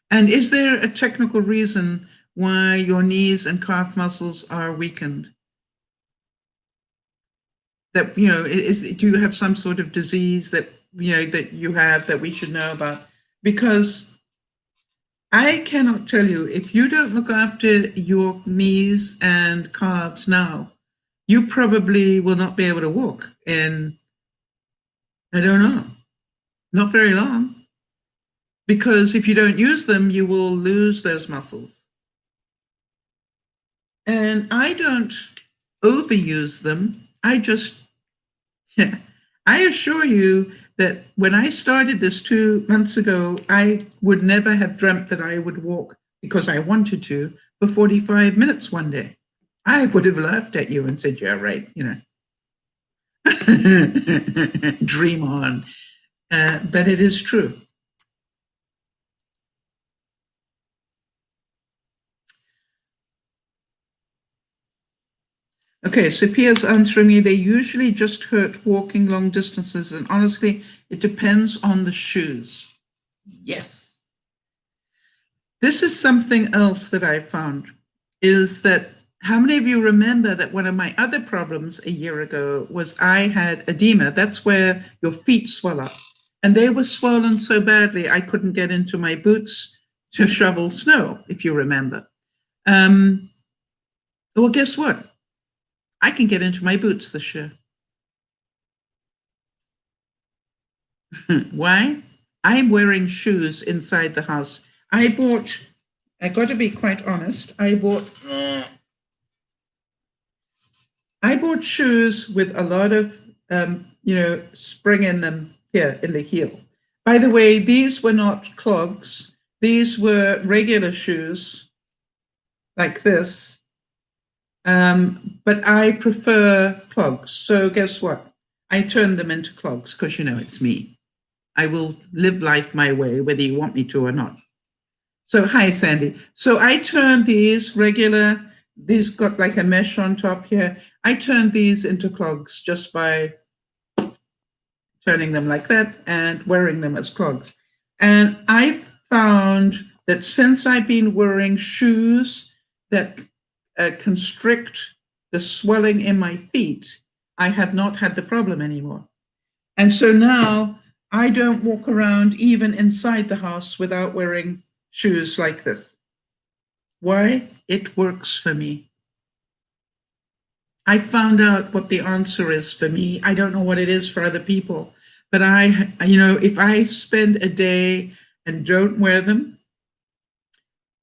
And is there a technical reason why your knees and calf muscles are weakened? That, do you have some sort of disease that you have that we should know about? Because I cannot tell you, if you don't look after your knees and calves now, you probably will not be able to walk in, I don't know, not very long. Because if you don't use them, you will lose those muscles. And I don't overuse them. I assure you that when I started this 2 months ago, I would never have dreamt that I would walk, because I wanted to, for 45 minutes one day. I would have laughed at you and said, yeah, right, dream on. But it is true. Okay, so Pia's answering me, they usually just hurt walking long distances, and honestly, it depends on the shoes. Yes. This is something else that I found, is that how many of you remember that one of my other problems a year ago was I had edema? That's where your feet swell up. And they were swollen so badly, I couldn't get into my boots to shovel snow, if you remember. Well, guess what? I can get into my boots this year. Why? I'm wearing shoes inside the house. I got to be quite honest, I bought shoes with a lot of, spring in them here in the heel. By the way, these were not clogs. These were regular shoes like this. But I prefer clogs. So guess what? I turned them into clogs because, it's me. I will live life my way, whether you want me to or not. So, hi, Sandy. So I turned these got like a mesh on top here. I turned these into clogs just by turning them like that and wearing them as clogs. And I've found that since I've been wearing shoes that constrict the swelling in my feet, I have not had the problem anymore. And so now I don't walk around even inside the house without wearing shoes like this. Why? It works for me. I found out what the answer is for me. I don't know what it is for other people, but if I spend a day and don't wear them,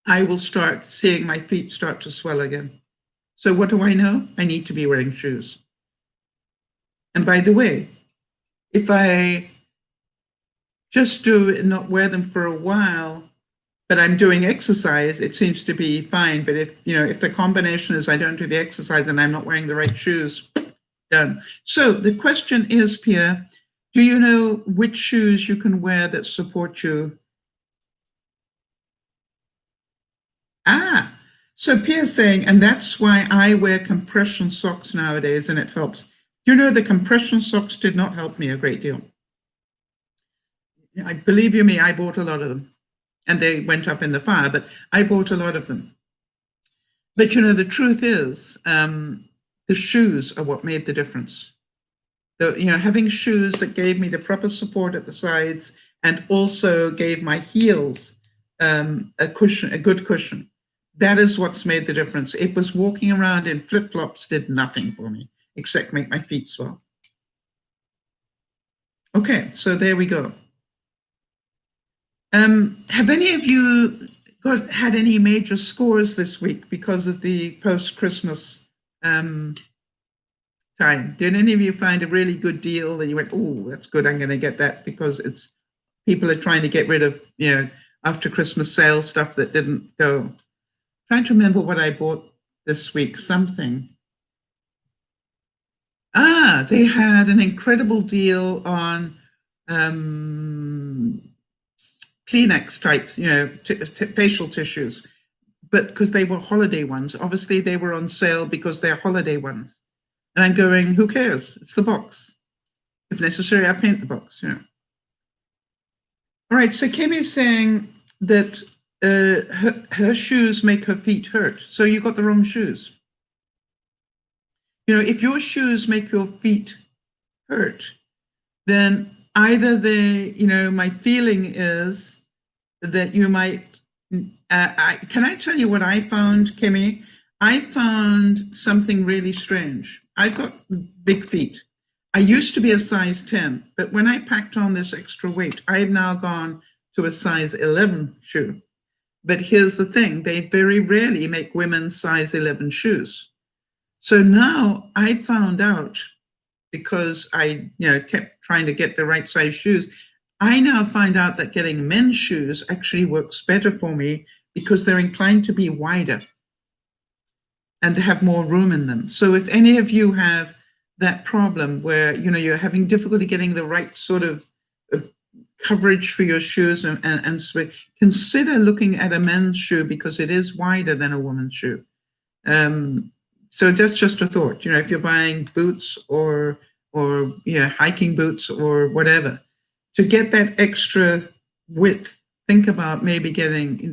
I will start seeing my feet start to swell again. So what do I know? I need to be wearing shoes. And by the way, if I just do not wear them for a while, but I'm doing exercise, it seems to be fine. But if the combination is I don't do the exercise and I'm not wearing the right shoes, done. So the question is, Pierre, do you know which shoes you can wear that support you? So Pierre's saying, and that's why I wear compression socks nowadays, and it helps. You know, the compression socks did not help me a great deal. I believe you me, I bought a lot of them, and they went up in the fire, but I bought a lot of them. But the truth is, the shoes are what made the difference. Having shoes that gave me the proper support at the sides and also gave my heels a good cushion. That is what's made the difference. It was walking around in flip-flops did nothing for me except make my feet swell. Okay, so there we go. Have any of you had any major scores this week because of the post-Christmas time? Did any of you find a really good deal that you went, oh, that's good, I'm going to get that, because people are trying to get rid of, after Christmas sale stuff that didn't go? Trying to remember what I bought this week, something. They had an incredible deal on Kleenex types, facial tissues, but because they were holiday ones. Obviously, they were on sale because they're holiday ones. And I'm going, who cares? It's the box. If necessary, I'll paint the box. All right, so Kimmy's saying that her shoes make her feet hurt. So you got the wrong shoes. If your shoes make your feet hurt, then either my feeling is that you might, can I tell you what I found, Kimmy? I found something really strange. I've got big feet. I used to be a size 10, but when I packed on this extra weight, I've now gone to a size 11 shoe. But here's the thing, they very rarely make women's size 11 shoes. So now I found out, because I kept trying to get the right size shoes, I now find out that getting men's shoes actually works better for me because they're inclined to be wider and they have more room in them. So if any of you have that problem where you're having difficulty getting the right sort of coverage for your shoes and consider looking at a men's shoe because it is wider than a woman's shoe. So that's just a thought. If you're buying boots or hiking boots or whatever, to get that extra width, think about maybe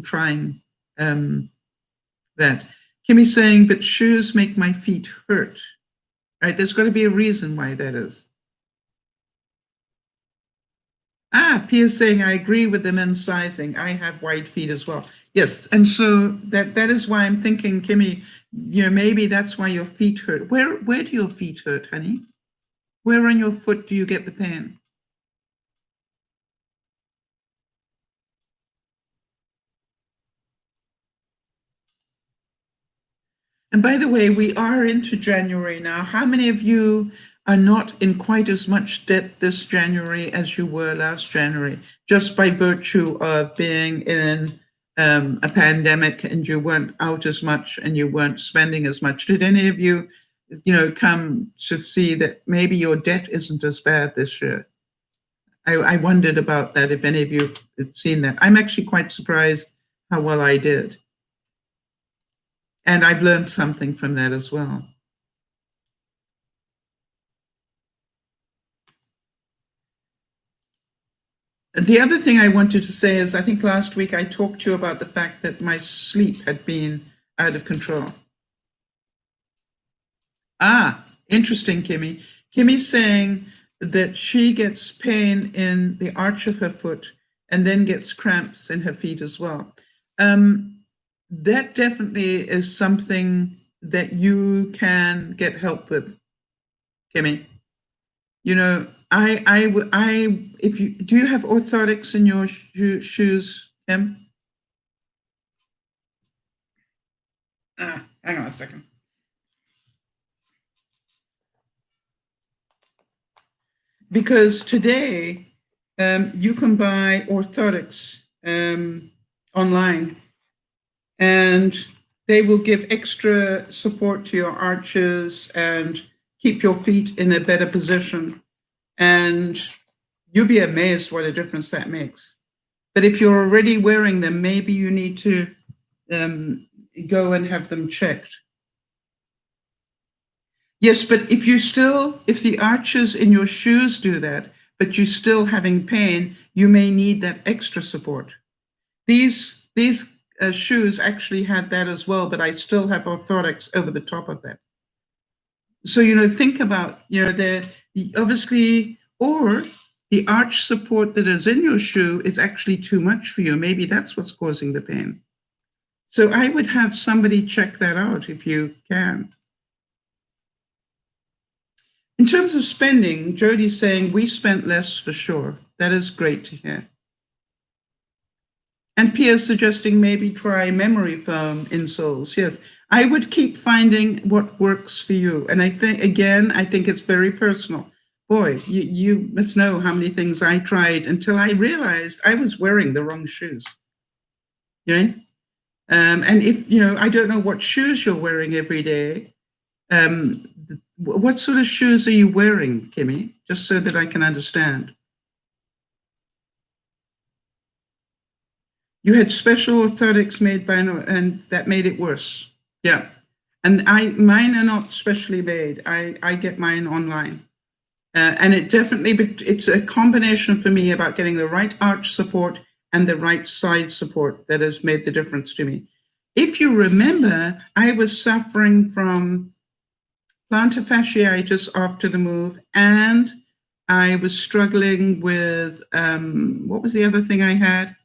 trying that. Kimmy's saying, but shoes make my feet hurt. Right? There's got to be a reason why that is. Pia's saying, I agree with the men's sizing. I have wide feet as well. Yes, and so that is why I'm thinking, Kimmy, maybe that's why your feet hurt. Where do your feet hurt, honey? Where on your foot do you get the pain? And by the way, we are into January now. How many of you are not in quite as much debt this January as you were last January, just by virtue of being in a pandemic and you weren't out as much and you weren't spending as much? Did any of you, come to see that maybe your debt isn't as bad this year? I wondered about that, if any of you have seen that. I'm actually quite surprised how well I did. And I've learned something from that as well. The other thing I wanted to say is I think last week I talked to you about the fact that my sleep had been out of control. Interesting, Kimmy. Kimmy's saying that she gets pain in the arch of her foot and then gets cramps in her feet as well. That definitely is something that you can get help with, Kimmy. You know, if you do, you have orthotics in your shoes, Kim? Hang on a second. Because today you can buy orthotics online, and they will give extra support to your arches and keep your feet in a better position. And you'll be amazed what a difference that makes. But if you're already wearing them, maybe you need to go and have them checked. Yes, but if the arches in your shoes do that, but you're still having pain, you may need that extra support. These shoes actually had that as well, but I still have orthotics over the top of that. So, think about, obviously, or the arch support that is in your shoe is actually too much for you. Maybe that's what's causing the pain. So I would have somebody check that out if you can. In terms of spending, Jody's saying we spent less for sure. That is great to hear. And Pia's suggesting maybe try memory foam insoles. Yes, I would keep finding what works for you. And I think it's very personal. Boy, you must know how many things I tried until I realized I was wearing the wrong shoes. And if, I don't know what shoes you're wearing every day. What sort of shoes are you wearing, Kimmy? Just so that I can understand. You had special orthotics made by, and that made it worse. Yeah. And mine are not specially made. I get mine online. And it's a combination for me about getting the right arch support and the right side support that has made the difference to me. If you remember, I was suffering from plantar fasciitis after the move, and I was struggling with, what was the other thing I had?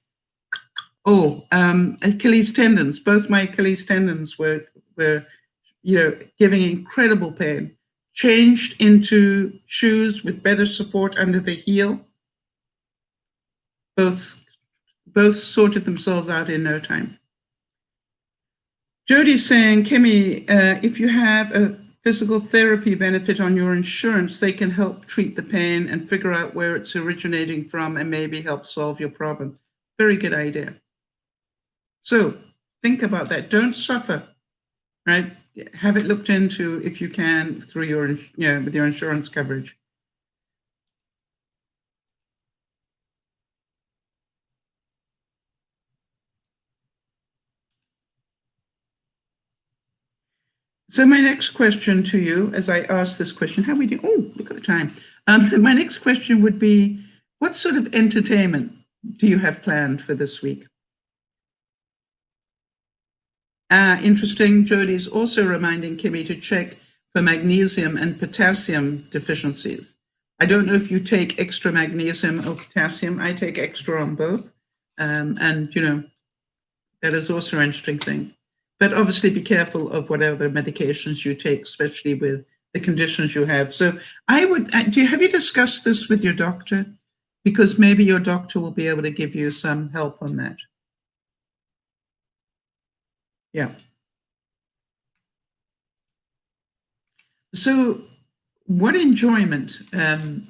Achilles tendons. Both my Achilles tendons were giving incredible pain. Changed into shoes with better support under the heel. Both sorted themselves out in no time. Jody's saying, Kimmy, if you have a physical therapy benefit on your insurance, they can help treat the pain and figure out where it's originating from and maybe help solve your problem. Very good idea. So think about that. Don't suffer, right? Have it looked into if you can through your, with your insurance coverage. So my next question to you, as I ask this question, how we do? Oh, look at the time. My next question would be, what sort of entertainment do you have planned for this week? Interesting. Jody's also reminding Kimmy to check for magnesium and potassium deficiencies. I don't know if you take extra magnesium or potassium. I take extra on both. And, that is also an interesting thing. But obviously be careful of whatever medications you take, especially with the conditions you have. So have you discussed this with your doctor? Because maybe your doctor will be able to give you some help on that. Yeah. So what enjoyment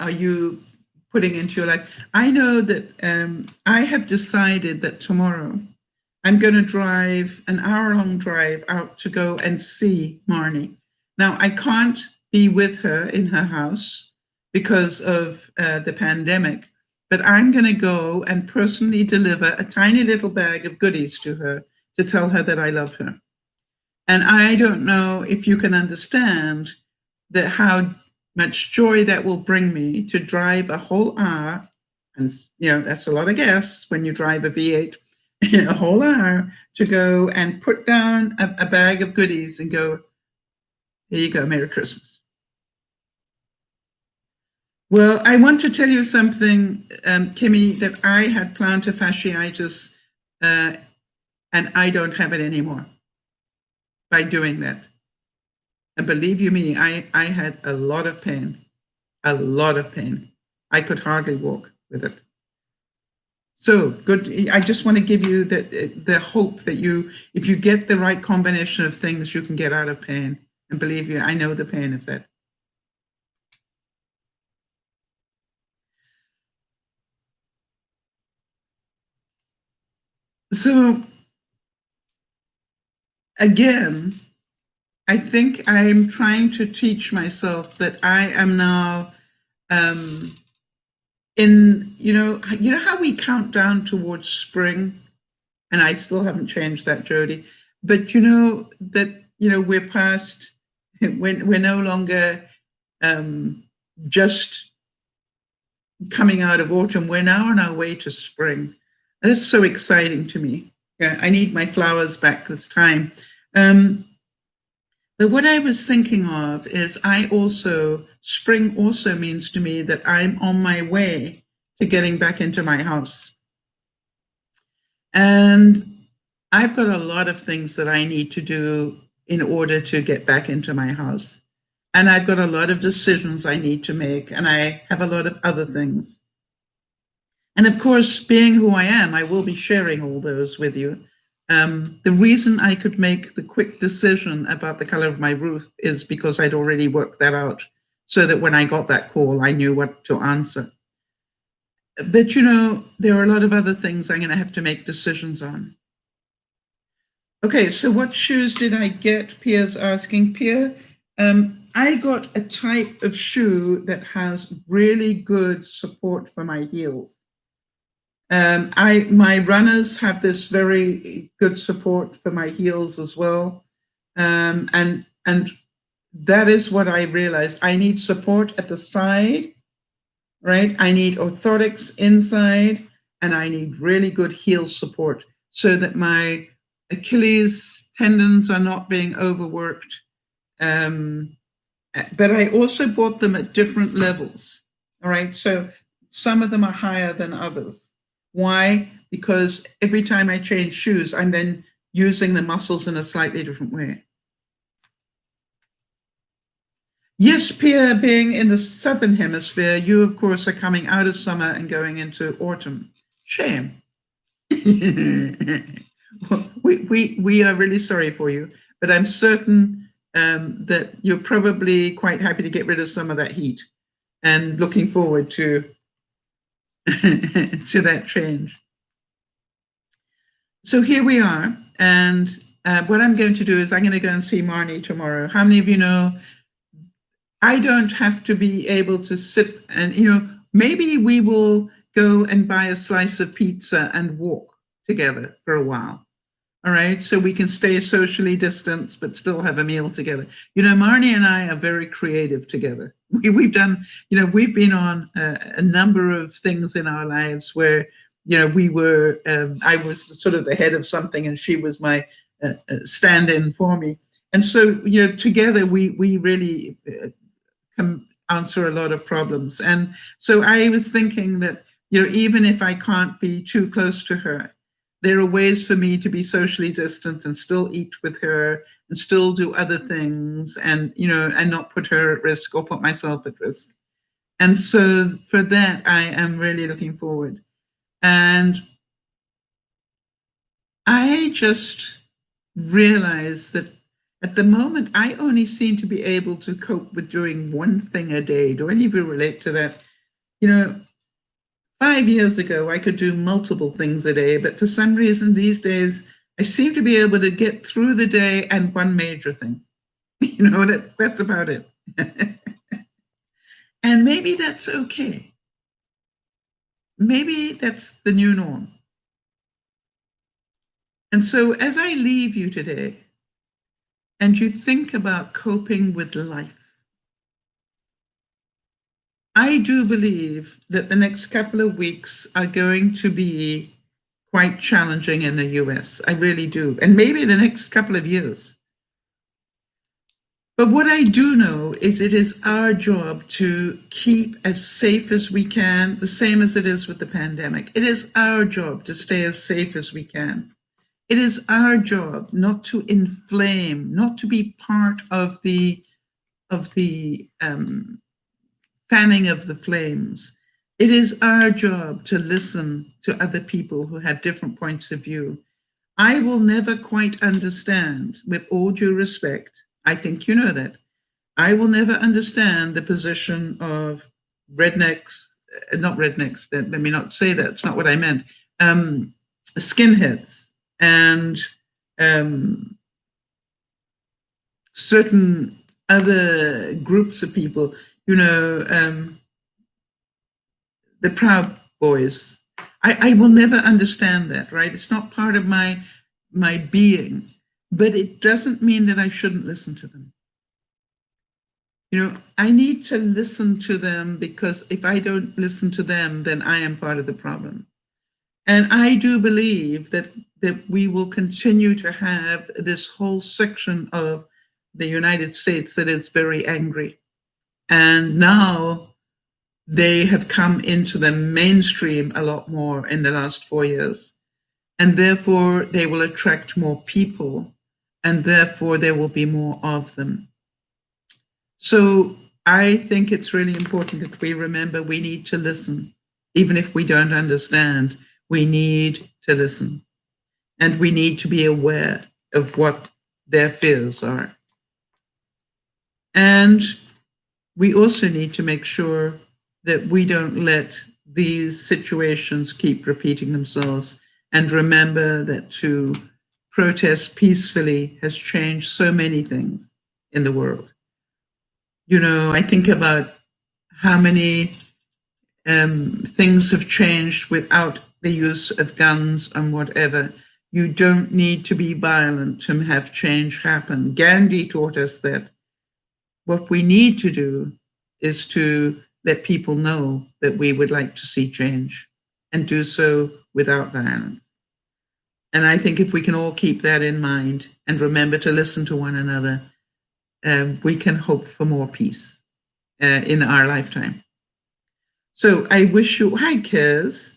are you putting into your life? I know that I have decided that tomorrow I'm going to drive an hour-long drive out to go and see Marnie. Now, I can't be with her in her house because of the pandemic, but I'm going to go and personally deliver a tiny little bag of goodies to her to tell her that I love her. And I don't know if you can understand that how much joy that will bring me to drive a whole hour And, that's a lot of gas when you drive a V8, a whole hour to go and put down a bag of goodies and go, here you go, Merry Christmas. Well, I want to tell you something, Kimmy, that I had plantar fasciitis, and I don't have it anymore by doing that. And believe you me, I had a lot of pain. I could hardly walk with it. So good. I just want to give you the hope that if you get the right combination of things, you can get out of pain. And believe you, I know the pain of that. So again, I think I'm trying to teach myself that I am now in, how we count down towards spring, and I still haven't changed that, Jody, but we're past, we're no longer just coming out of autumn, we're now on our way to spring. And that's so exciting to me. Yeah, I need my flowers back this time. But what I was thinking of is spring also means to me that I'm on my way to getting back into my house. And I've got a lot of things that I need to do in order to get back into my house. And I've got a lot of decisions I need to make, and I have a lot of other things. And of course, being who I am, I will be sharing all those with you. The reason I could make the quick decision about the color of my roof is because I'd already worked that out, so that when I got that call, I knew what to answer. But there are a lot of other things I'm going to have to make decisions on. Okay, so what shoes did I get? Pierre's asking. Pierre, I got a type of shoe that has really good support for my heels. My runners have this very good support for my heels as well, and that is what I realized. I need support at the side, right? I need orthotics inside, and I need really good heel support so that my Achilles tendons are not being overworked. But I also bought them at different levels. All right, so some of them are higher than others. Why? Because every time I change shoes, I'm then using the muscles in a slightly different way. Yes, Pierre, being in the southern hemisphere, you, of course, are coming out of summer and going into autumn. Shame. we are really sorry for you, but I'm certain that you're probably quite happy to get rid of some of that heat and looking forward to to that change. So here we are, and what I'm going to do is I'm going to go and see Marnie tomorrow. How many of you know I don't have to be able to sit and, maybe we will go and buy a slice of pizza and walk together for a while. All right, so we can stay socially distanced but still have a meal together. Marnie and I are very creative together. We've done, we've been on a number of things in our lives where, we were, I was sort of the head of something and she was my stand-in for me. And so, together we really can answer a lot of problems. And so I was thinking that, even if I can't be too close to her, there are ways for me to be socially distant and still eat with her and still do other things and, and not put her at risk or put myself at risk. And so for that, I am really looking forward. And I just realized that at the moment, I only seem to be able to cope with doing one thing a day. Do any of you relate to that? 5 years ago, I could do multiple things a day, but for some reason these days, I seem to be able to get through the day and one major thing. That's about it. And maybe that's okay. Maybe that's the new norm. And so as I leave you today, and you think about coping with life, I do believe that the next couple of weeks are going to be quite challenging in the US. I really do. And maybe the next couple of years. But what I do know is it is our job to keep as safe as we can, the same as it is with the pandemic. It is our job to stay as safe as we can. It is our job not to inflame, not to be part of the fanning of the flames. It is our job to listen to other people who have different points of view. I will never quite understand, with all due respect, I think you know that, I will never understand the position of rednecks, not rednecks, let me not say that, it's not what I meant, skinheads and certain other groups of people, the Proud Boys. I will never understand that, right? It's not part of my being, but it doesn't mean that I shouldn't listen to them. I need to listen to them, because if I don't listen to them, then I am part of the problem. And I do believe that we will continue to have this whole section of the United States that is very angry. And now they have come into the mainstream a lot more in the last 4 years. And therefore, they will attract more people, and therefore there will be more of them. So I think it's really important that we remember we need to listen. Even if we don't understand, we need to listen. And we need to be aware of what their fears are. And we also need to make sure that we don't let these situations keep repeating themselves, and remember that to protest peacefully has changed so many things in the world. I think about how many things have changed without the use of guns and whatever. You don't need to be violent to have change happen. Gandhi taught us that what we need to do is to let people know that we would like to see change, and do so without violence. And I think if we can all keep that in mind and remember to listen to one another, we can hope for more peace in our lifetime. So I wish you, hi, Kez.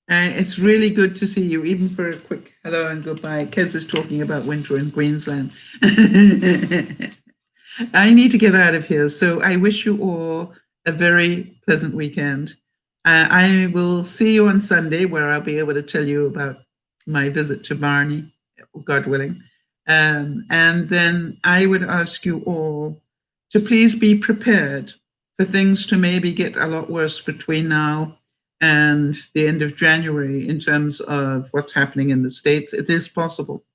It's really good to see you, even for a quick hello and goodbye. Kez is talking about winter in Queensland. I need to get out of here. So I wish you all a very pleasant weekend. I will see you on Sunday, where I'll be able to tell you about my visit to Barney, God willing. And then I would ask you all to please be prepared for things to maybe get a lot worse between now and the end of January in terms of what's happening in the States. It is possible.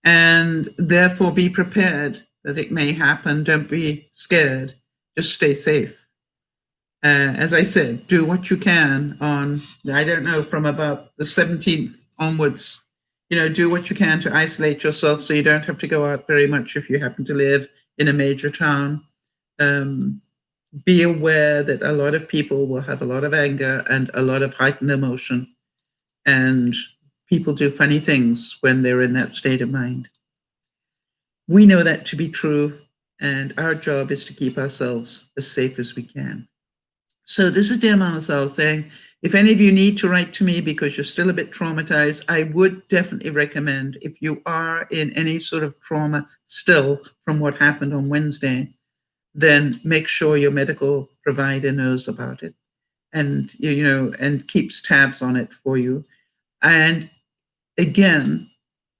And therefore be prepared that it may happen. Don't be scared. Just stay safe. As I said, do what you can on, I don't know, from about the 17th onwards, do what you can to isolate yourself so you don't have to go out very much if you happen to live in a major town. Be aware that a lot of people will have a lot of anger and a lot of heightened emotion, and people do funny things when they're in that state of mind. We know that to be true, and our job is to keep ourselves as safe as we can. So this is DearMamaSal saying, if any of you need to write to me because you're still a bit traumatized, I would definitely recommend, if you are in any sort of trauma still from what happened on Wednesday, then make sure your medical provider knows about it and, and keeps tabs on it for you. And again,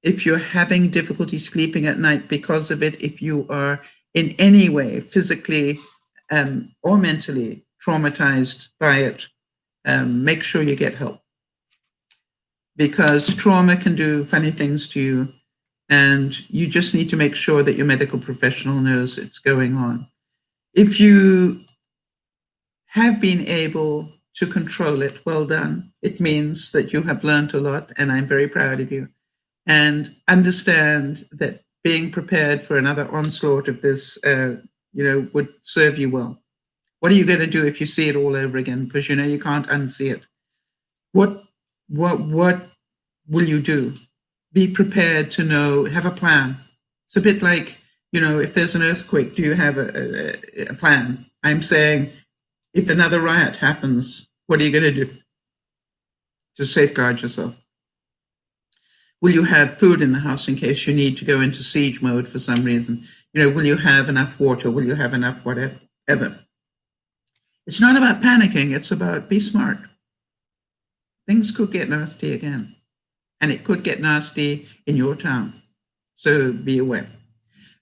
if you're having difficulty sleeping at night because of it, if you are in any way physically or mentally traumatized by it, make sure you get help, because trauma can do funny things to you, and you just need to make sure that your medical professional knows it's going on. If you have been able to control it, well done. It means that you have learned a lot, and I'm very proud of you. And understand that being prepared for another onslaught of this, would serve you well. What are you going to do if you see it all over again? Because you can't unsee it. What will you do? Be prepared to know, have a plan. It's a bit like, if there's an earthquake, do you have a plan? I'm saying, if another riot happens, what are you going to do to safeguard yourself? Will you have food in the house in case you need to go into siege mode for some reason? Will you have enough water? Will you have enough whatever? It's not about panicking. It's about be smart. Things could get nasty again. And it could get nasty in your town. So be aware.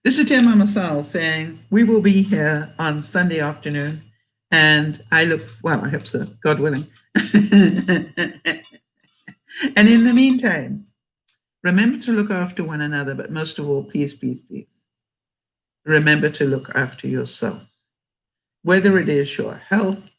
This is DearMamaSal saying we will be here on Sunday afternoon. And I hope so, God willing. And in the meantime, remember to look after one another, but most of all, please, please, please, remember to look after yourself. Whether it is your health,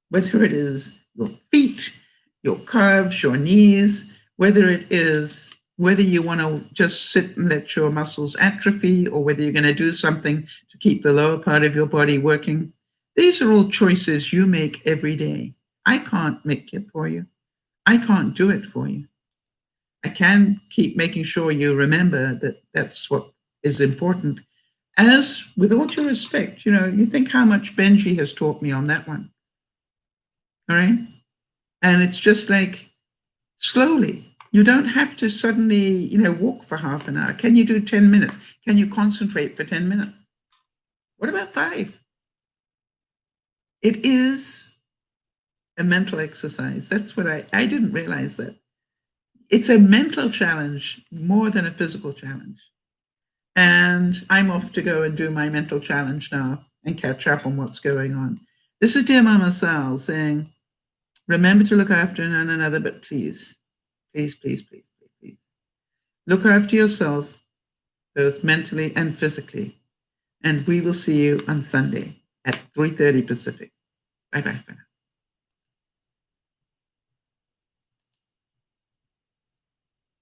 whether it is your feet, your calves, your knees, whether you want to just sit and let your muscles atrophy, or whether you're going to do something to keep the lower part of your body working. These are all choices you make every day. I can't make it for you. I can't do it for you. I can keep making sure you remember that that's what is important. As with all due respect, you think how much Benji has taught me on that one. All right? And it's just like slowly. You don't have to suddenly, walk for half an hour. Can you do 10 minutes? Can you concentrate for 10 minutes? What about 5? It is a mental exercise. That's what I didn't realize that. It's a mental challenge more than a physical challenge. And I'm off to go and do my mental challenge now and catch up on what's going on. This is DearMamaSal saying, remember to look after one another, but please, please, please, please, please, please, look after yourself, both mentally and physically. And we will see you on Sunday at 3:30 Pacific. Bye-bye for now.